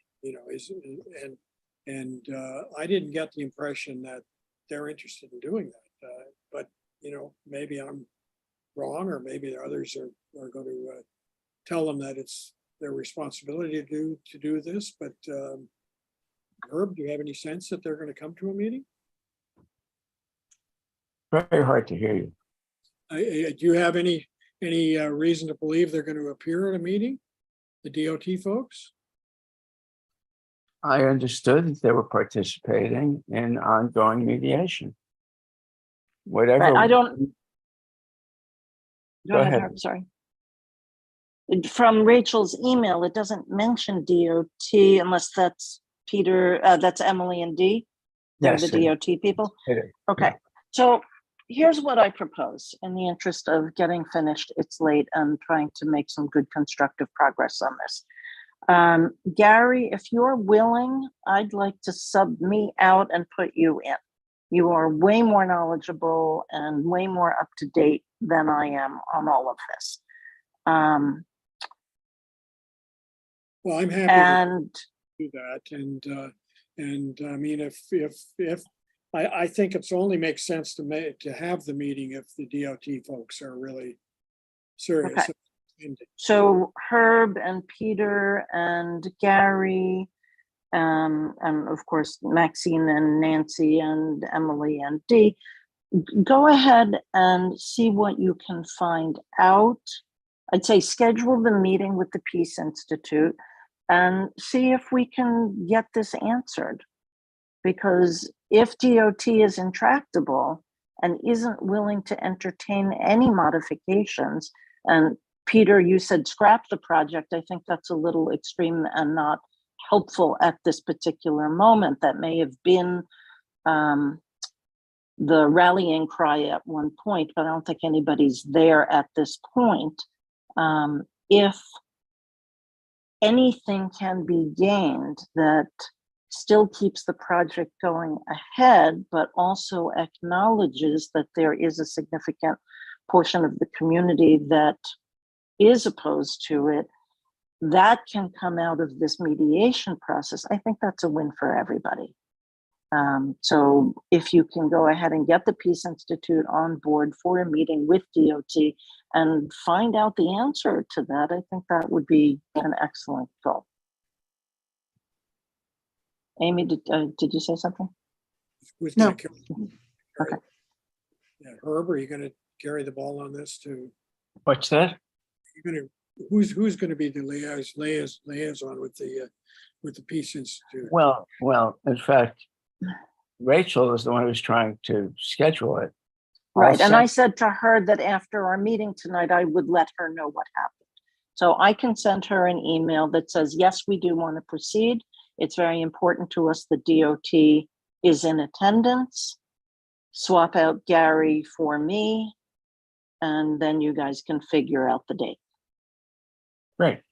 I didn't get the impression that they're interested in doing that, but maybe I'm wrong, or maybe the others are going to tell them that it's their responsibility to do this. But Herb, do you have any sense that they're going to come to a meeting? Very hard to hear you. Do you have any reason to believe they're going to appear at a meeting, the DOT folks? I understood that they were participating in ongoing mediation. Whatever. Right, I don't. Go ahead. Herb, sorry. From Rachel's email, it doesn't mention DOT unless that's Peter, that's Emily and Dee. They're Yes, the DOT people. Okay, so here's what I propose in the interest of getting finished. It's late and trying to make some good constructive progress on this. Gary, if you're willing, I'd like to sub me out and put you in. You are way more knowledgeable and way more up to date than I am on all of this. Well, I'm happy and to do that, and I mean, if I think it's only makes sense to have the meeting if the DOT folks are really serious. Okay. So Herb and Peter and Gary, and of course Maxine and Nancy and Emily and Dee, go ahead and see what you can find out. I'd say schedule the meeting with the Peace Institute and see if we can get this answered. Because if DOT is intractable and isn't willing to entertain any modifications, and Peter, you said scrap the project, I think that's a little extreme and not helpful at this particular moment. That may have been the rallying cry at one point, but I don't think anybody's there at this point. If anything can be gained that still keeps the project going ahead, but also acknowledges that there is a significant portion of the community that is opposed to it, that can come out of this mediation process. I think that's a win for everybody. So if you can go ahead and get the Peace Institute on board for a meeting with DOT and find out the answer to that, I think that would be an excellent goal. Amy, did you say something? Who's No. gonna carry- Okay. Yeah, Herb, are you gonna carry the ball on this too? What's that? Who's gonna be the liaison with the Peace Institute? Well, in fact, Rachel is the one who's trying to schedule it. Right, and I send- said to her that after our meeting tonight, I would let her know what happened. So I can send her an email that says, yes, we do want to proceed. It's very important to us that DOT is in attendance. Swap out Gary for me, and then you guys can figure out the date. Great.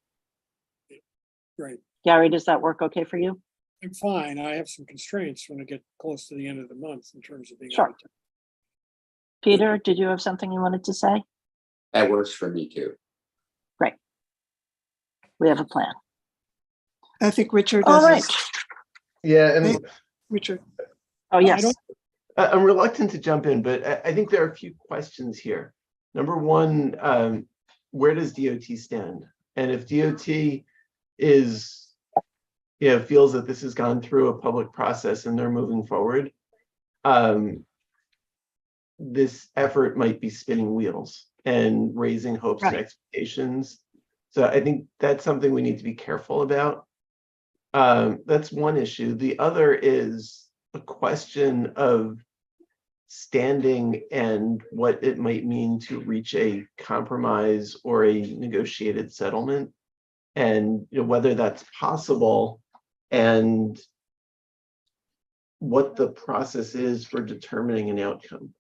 Right, Gary, does that work okay for you? I'm fine. I have some constraints when I get close to the end of the month in terms of being. Sure. out of town. Peter, did you have something you wanted to say? That works for me too. We have a plan. I think Richard All has right. his, Yeah, and Richard. Oh, yes. don't- I'm reluctant to jump in, but I think there are a few questions here. Number one, where does DOT stand? And if DOT is, feels that this has gone through a public process and they're moving forward, this effort might be spinning wheels and raising hopes and Right. expectations. So I think that's something we need to be careful about. That's one issue. The other is a question of standing and what it might mean to reach a compromise or a negotiated settlement, and whether that's possible and what the process is for determining an outcome.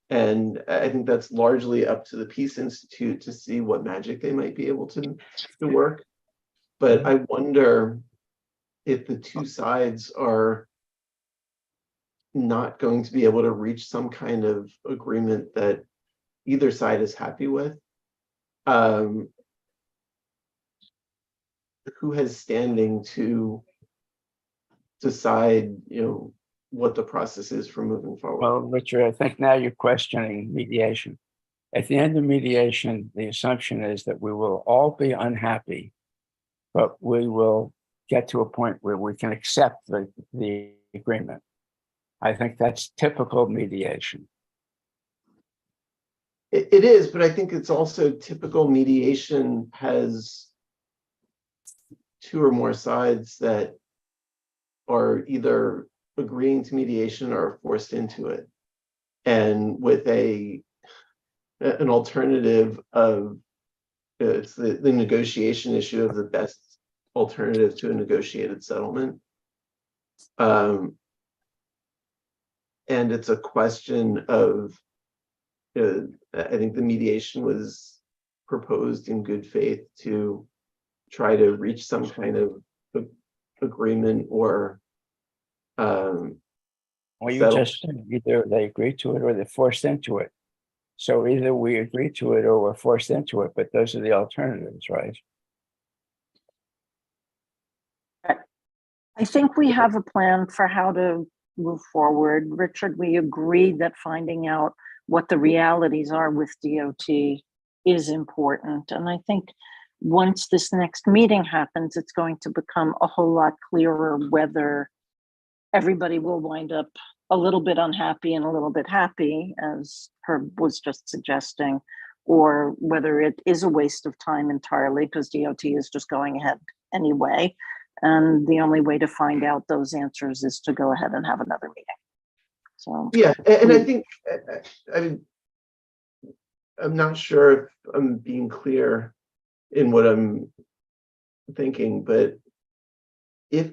And I think that's largely up to the Peace Institute to see what magic they might be able to work. But I wonder if the two sides are not going to be able to reach some kind of agreement that either side is happy with. Who has standing to decide, what the process is for moving forward? Well, Richard, I think now you're questioning mediation. At the end of mediation, the assumption is that we will all be unhappy, but we will get to a point where we can accept the agreement. I think that's typical mediation. It is, but I think it's also typical mediation has two or more sides that are either agreeing to mediation or forced into it. And with an alternative of, it's the negotiation issue of the best alternative to a negotiated settlement. And it's a question of, I think the mediation was proposed in good faith to try to reach some kind of agreement or Well, you settle. just said either they agree to it or they're forced into it. So either we agree to it or we're forced into it, but those are the alternatives, right? I think we have a plan for how to move forward. Richard, we agreed that finding out what the realities are with DOT is important. And I think once this next meeting happens, it's going to become a whole lot clearer whether everybody will wind up a little bit unhappy and a little bit happy, as Herb was just suggesting, or whether it is a waste of time entirely because DOT is just going ahead anyway. And the only way to find out those answers is to go ahead and have another meeting. So Yeah, and I think, I'm not sure if I'm being clear in what I'm thinking, but if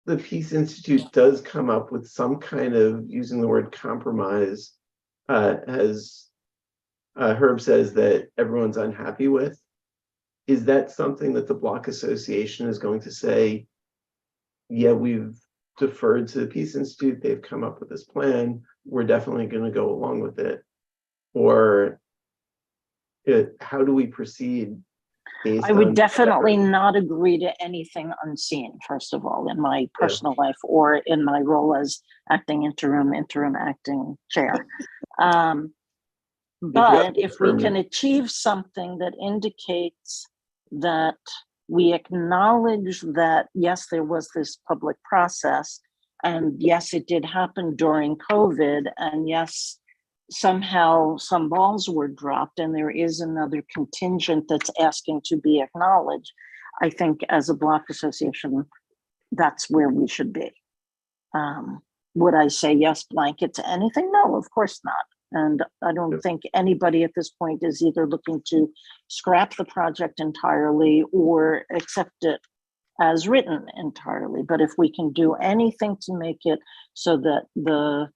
the Peace Institute does come up with some kind of, using the word compromise, as Herb says, that everyone's unhappy with, is that something that the Block Association is going to say, yeah, we've deferred to the Peace Institute, they've come up with this plan, we're definitely going to go along with it? Or how do we proceed? Based I would on definitely whatever- not agree to anything unseen, first of all, in my personal life or in my role as acting interim acting chair. But if we can achieve something that indicates that we acknowledge that, yes, there was this public process, and yes, it did happen during COVID, and yes, somehow some balls were dropped and there is another contingent that's asking to be acknowledged, I think as a block association, that's where we should be. Would I say yes blanket to anything? No, of course not. And I don't think anybody at this point is either looking to scrap the project entirely or accept it as written entirely. But if we can do anything to make it so that the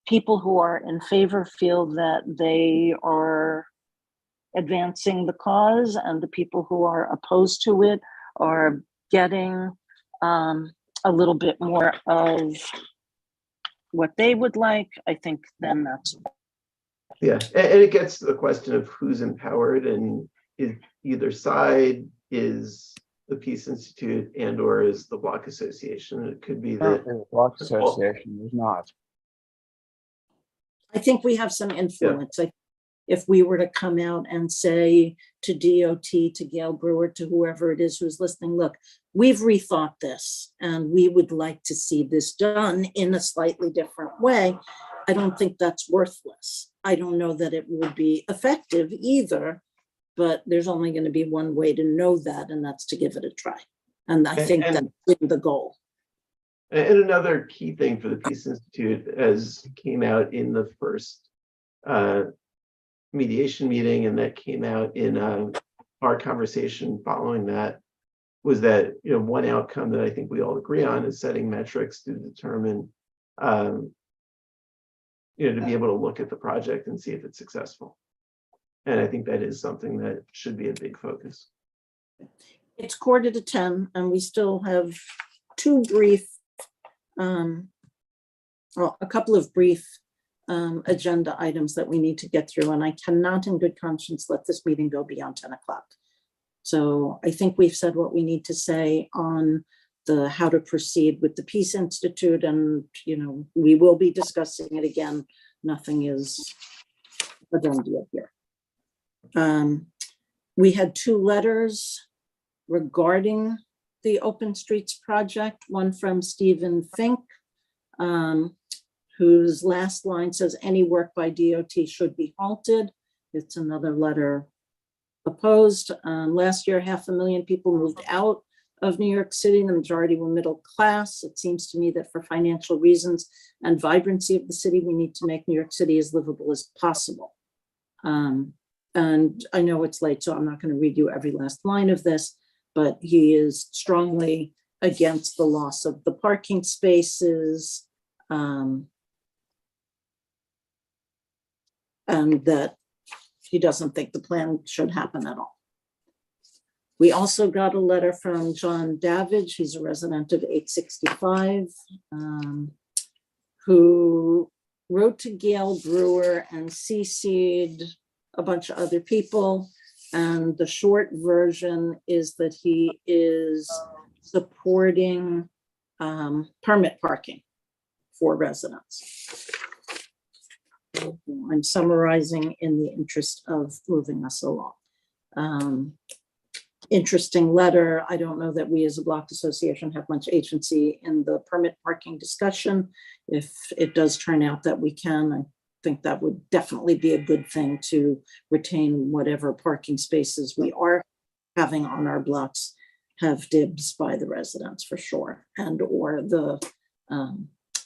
people who are in favor feel that they are advancing the cause and the people who are opposed to it are getting a little bit more of what they would like, I think then that's. Yeah, and it gets to the question of who's empowered, and is either side is the Peace Institute and or is the Block Association. It could be that The Block Association is not. I think we have some influence. Like if we were to come out and say to DOT, to Gail Brewer, to whoever it is who's listening, look, we've rethought this and we would like to see this done in a slightly different way. I don't think that's worthless. I don't know that it would be effective either, but there's only going to be one way to know that, and that's to give it a try. And I think that's the goal. And another key thing for the Peace Institute, as came out in the first mediation meeting, and that came out in our conversation following that, was that one outcome that I think we all agree on is setting metrics to determine, to be able to look at the project and see if it's successful. And I think that is something that should be a big focus. It's 9:45, and we still have a couple of brief agenda items that we need to get through, and I cannot in good conscience let this meeting go beyond 10 o'clock. So I think we've said what we need to say on the how to proceed with the Peace Institute, and we will be discussing it again. Nothing is a done deal here. We had 2 letters regarding the Open Streets project, one from Stephen Fink, whose last line says any work by DOT should be halted. It's another letter opposed. Last year, 500,000 people moved out of New York City. The majority were middle class. It seems to me that for financial reasons and vibrancy of the city, we need to make New York City as livable as possible. And I know it's late, so I'm not going to read you every last line of this, but he is strongly against the loss of the parking spaces, and that he doesn't think the plan should happen at all. We also got a letter from John Davidge, he's a resident of 865, who wrote to Gail Brewer and CC'd a bunch of other people. And the short version is that he is supporting permit parking for residents. I'm summarizing in the interest of moving us along. Interesting letter. I don't know that we as a block association have much agency in the permit parking discussion. If it does turn out that we can, I think that would definitely be a good thing to retain whatever parking spaces we are having on our blocks, have dibs by the residents for sure, and or the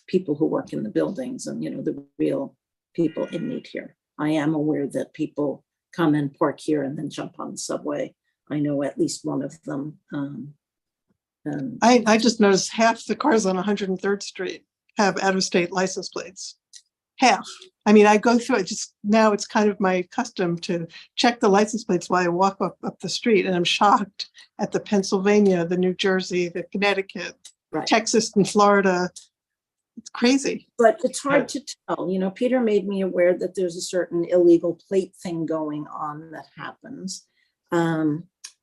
people who work in the buildings and the real people in need here. I am aware that people come and park here and then jump on the subway. I know at least one of them. And I just noticed half the cars on 103rd Street have out-of-state license plates. Half. I mean, I go through it just now. It's kind of my custom to check the license plates while I walk up the street, and I'm shocked at the Pennsylvania, the New Jersey, the Connecticut, right. Texas, and Florida It's crazy. But it's hard to tell. You know, Peter made me aware that there's a certain illegal plate thing going on that happens.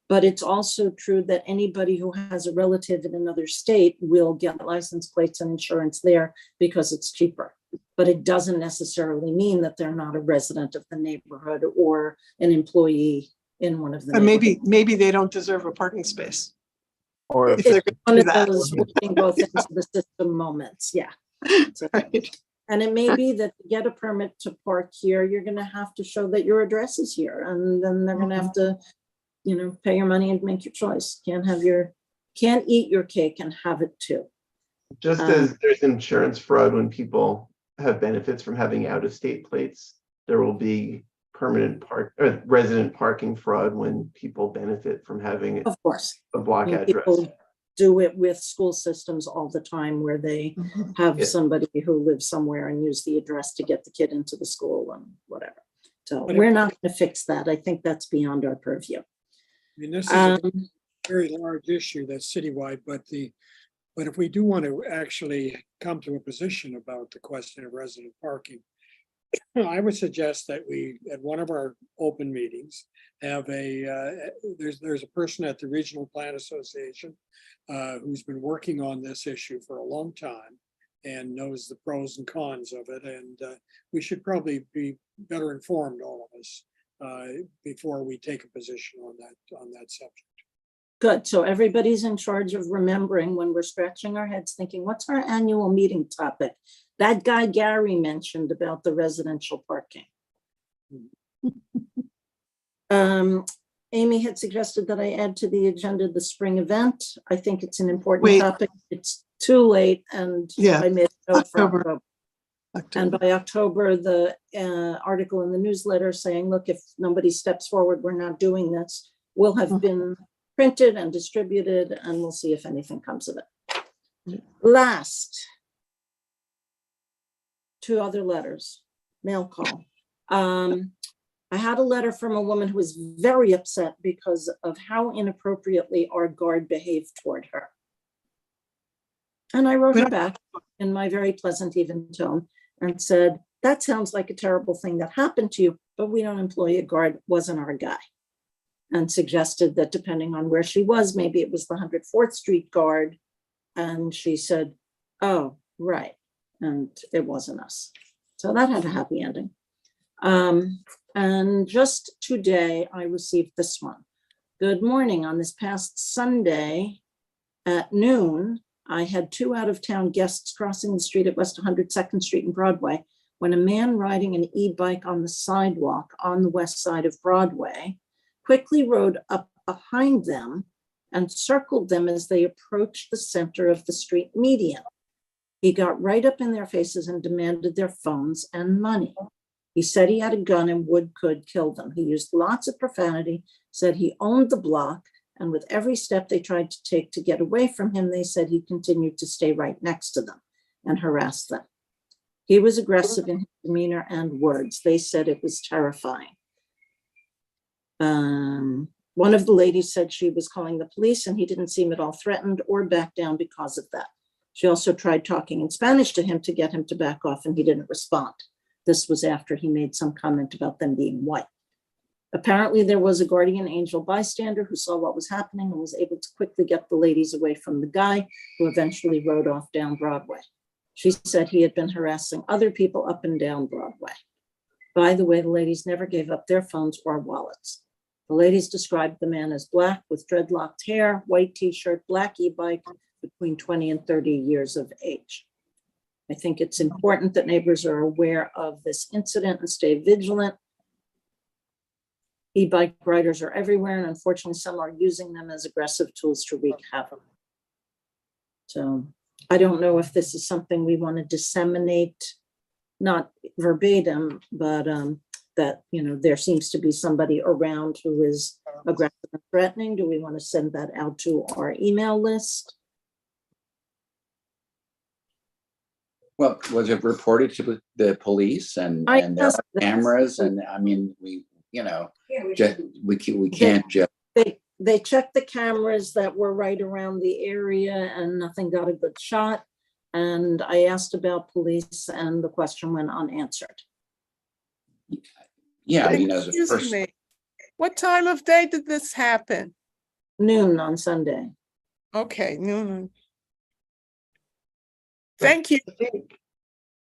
But it's also true that anybody who has a relative in another state will get license plates and insurance there because it's cheaper. But it doesn't necessarily mean that they're not a resident of the neighborhood or an employee in one of the And neighborhoods. maybe they don't deserve a parking space. Or If they're It's gonna one do of that. those working both ends of the system moments, yeah. So- Right. And it may be that to get a permit to park here, you're gonna have to show that your address is here, and then they're gonna have to, you know, pay your money and make your choice. Can't eat your cake and have it too. Just as there's insurance fraud when people have benefits from having out-of-state plates, there will be resident parking fraud when people benefit from having Of course. a block And address. people do it with school systems all the time where they have Yeah. somebody who lives somewhere and use the address to get the kid into the school and whatever. So But if- we're not gonna fix that. I think that's beyond our purview. I mean, this is a Um, very large issue that's citywide, but if we do want to actually come to a position about the question of resident parking, I would suggest that we, at one of our open meetings, have there's a person at the Regional Plan Association who's been working on this issue for a long time and knows the pros and cons of it. And we should probably be better informed, all of us, before we take a position on that subject. Good, so everybody's in charge of remembering when we're scratching our heads thinking, what's our annual meeting topic? That guy Gary mentioned about the residential parking. Amy had suggested that I add to the agenda the spring event. I think it's an important Wait. topic. It's too late and Yeah, I made a note for October. October. And by October, the article in the newsletter saying, look, if nobody steps forward, we're not doing this, will have been printed and distributed, and we'll see if anything comes of it. Last, 2 other letters, mail call. I had a letter from a woman who was very upset because of how inappropriately our guard behaved toward her. And I wrote her back in my very pleasant, even tone and said, that sounds like a terrible thing that happened to you, but we don't employ a guard, wasn't our guy. And suggested that depending on where she was, maybe it was the 104th Street guard. And she said, oh, right. And it wasn't us. So that had a happy ending. And just today, I received this one. Good morning. On this past Sunday at noon, I had 2 out-of-town guests crossing the street at West 102nd Street and Broadway when a man riding an e-bike on the sidewalk on the west side of Broadway quickly rode up behind them and circled them as they approached the center of the street median. He got right up in their faces and demanded their phones and money. He said he had a gun and could kill them. He used lots of profanity, said he owned the block, and with every step they tried to take to get away from him, they said he continued to stay right next to them and harass them. He was aggressive in his demeanor and words. They said it was terrifying. One of the ladies said she was calling the police and he didn't seem at all threatened or back down because of that. She also tried talking in Spanish to him to get him to back off and he didn't respond. This was after he made some comment about them being white. Apparently there was a guardian angel bystander who saw what was happening and was able to quickly get the ladies away from the guy who eventually rode off down Broadway. She said he had been harassing other people up and down Broadway. By the way, the ladies never gave up their phones or wallets. The ladies described the man as black with dreadlocked hair, white t-shirt, black e-bike, between 20 and 30 years of age. I think it's important that neighbors are aware of this incident and stay vigilant. E-bike riders are everywhere, and unfortunately, some are using them as aggressive tools to wreak havoc. So I don't know if this is something we want to disseminate, not verbatim, but that, you know, there seems to be somebody around who is aggressive and threatening. Do we want to send that out to our email list? Well, was it reported to the police and there are cameras and I mean, we can't just. They checked the cameras that were right around the area and nothing got a good shot. And I asked about police and the question went unanswered. Yeah, I mean, as a Excuse first, me. What time of day did this happen? Noon on Sunday. Okay, noon. Thank you. I think,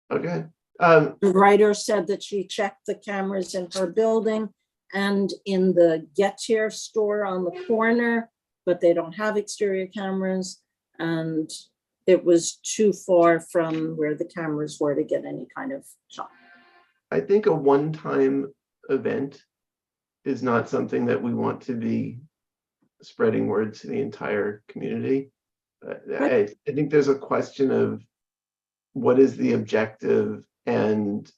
okay. The writer said that she checked the cameras in her building and in the Get Here store on the corner, but they don't have exterior cameras. And it was too far from where the cameras were to get any kind of shot. I think a one-time event is not something that we want to be spreading word to the entire community. I think there's a question of what is the objective and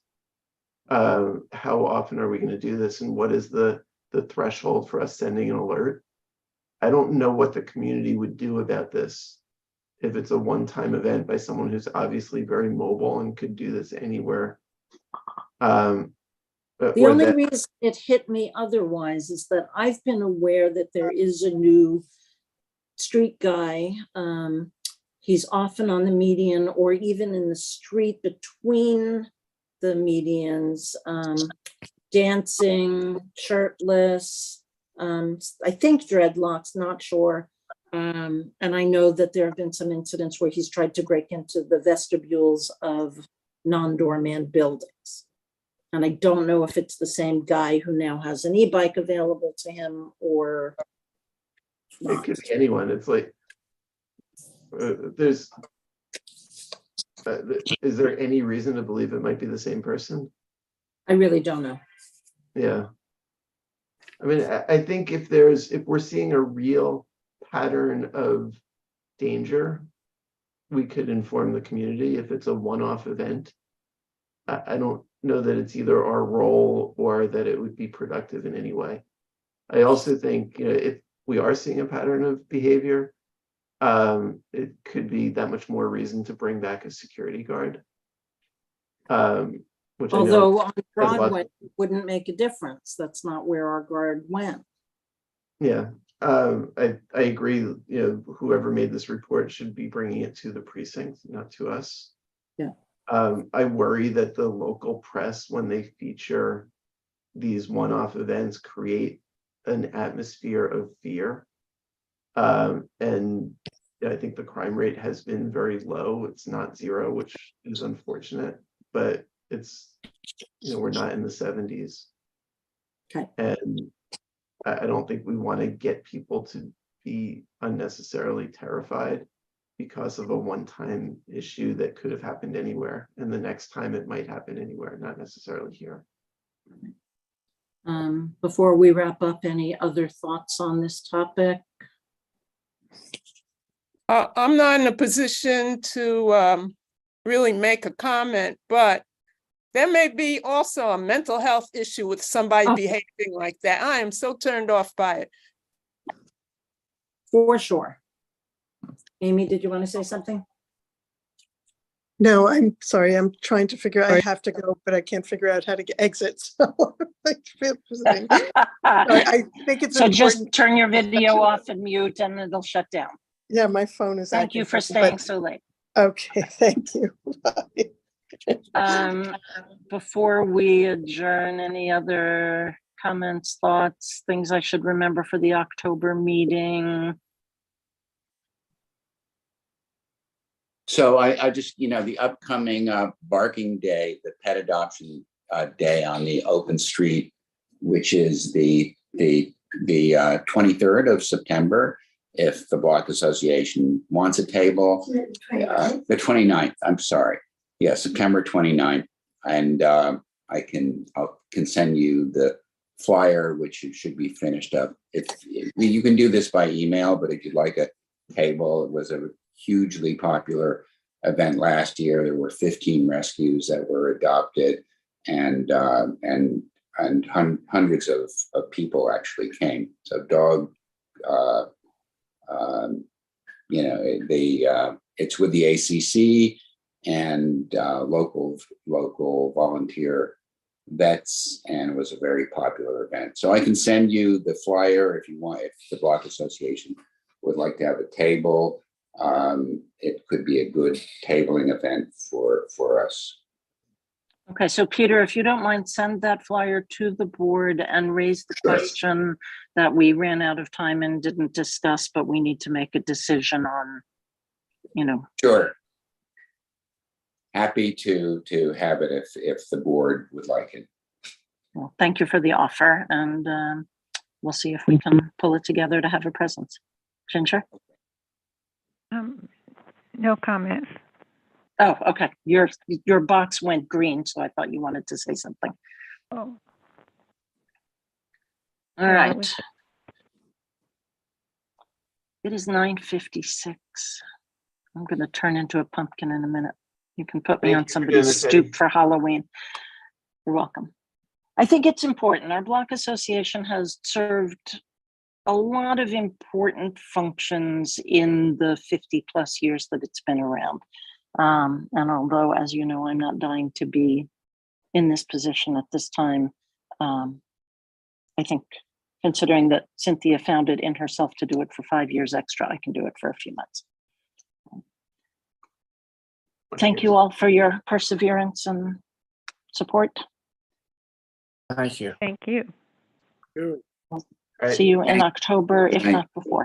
how often are we going to do this and what is the threshold for us sending an alert. I don't know what the community would do about this if it's a one-time event by someone who's obviously very mobile and could do this anywhere. The only reason it hit me otherwise is that I've been aware that there is a new street guy. He's often on the median or even in the street between the medians, dancing, shirtless, I think dreadlocks, not sure. And I know that there have been some incidents where he's tried to break into the vestibules of non-doorman buildings. And I don't know if it's the same guy who now has an e-bike available to him or it could be anyone. It's like, is there any reason to believe it might be the same person? I really don't know. Yeah. I mean, I think if we're seeing a real pattern of danger, we could inform the community. If it's a one-off event, I don't know that it's either our role or that it would be productive in any way. I also think, if we are seeing a pattern of behavior, it could be that much more reason to bring back a security guard. Which Although on I know Broadway it wouldn't make a difference. That's not where our guard went. Yeah, I agree. Whoever made this report should be bringing it to the precinct, not to us. Yeah. I worry that the local press, when they feature these one-off events, create an atmosphere of fear. And I think the crime rate has been very low. It's not zero, which is unfortunate, but it's, we're not in the 70s. Okay. And I don't think we want to get people to be unnecessarily terrified because of a one-time issue that could have happened anywhere. And the next time it might happen anywhere, not necessarily here. Before we wrap up, any other thoughts on this topic? I'm not in a position to really make a comment, but there may be also a mental health issue with somebody behaving like that. I am so turned off by it. For sure. Amy, did you want to say something? No, I'm sorry. I'm trying to figure out, I have to go, but I can't figure out how to exit. So I think it's So just important. turn your video off and mute and it'll shut down. Yeah, my phone is. Thank you acting for funny, staying but- so late. Okay, thank you. Bye. Before we adjourn, any other comments, thoughts, things I should remember for the October meeting? so I just, the upcoming Barking Day, the pet adoption day on the open street, which is the 23rd of September. If the Block Association wants a table, the 29th, I'm sorry. Yeah, September 29th. And I can send you the flyer, which should be finished up. You can do this by email, but if you'd like a table, it was a hugely popular event last year. There were 15 rescues that were adopted, and hundreds of people actually came. So dog, it's with the ACC and local volunteer vets, and it was a very popular event. So I can send you the flyer if you want, if the Block Association would like to have a table. it could be a good tabling event for us. Okay, so Peter, if you don't mind, send that flyer to the board and raise the Sure. question that we ran out of time and didn't discuss, but we need to make a decision on, Sure. Happy to have it if the board would like it. well, thank you for the offer, and we'll see if we can pull it together to have a presence. Ginger? No comments. Oh, okay. Your box went green, so I thought you wanted to say something. Oh, All No, it right. was- It is 9:56. I'm going to turn into a pumpkin in a minute. You can put me Thank on you for somebody's doing this, stoop Eddie. for Halloween. You're welcome. I think it's important. Our Block Association has served a lot of important functions in the 50 plus years that it's been around. And although, as you know, I'm not dying to be in this position at this time, I think considering that Cynthia found it in herself to do it for 5 years extra, I can do it for a few months. Thank you all for your perseverance and support. Thank you. Thank you. Good. All right. See you in October, if Thank- not before.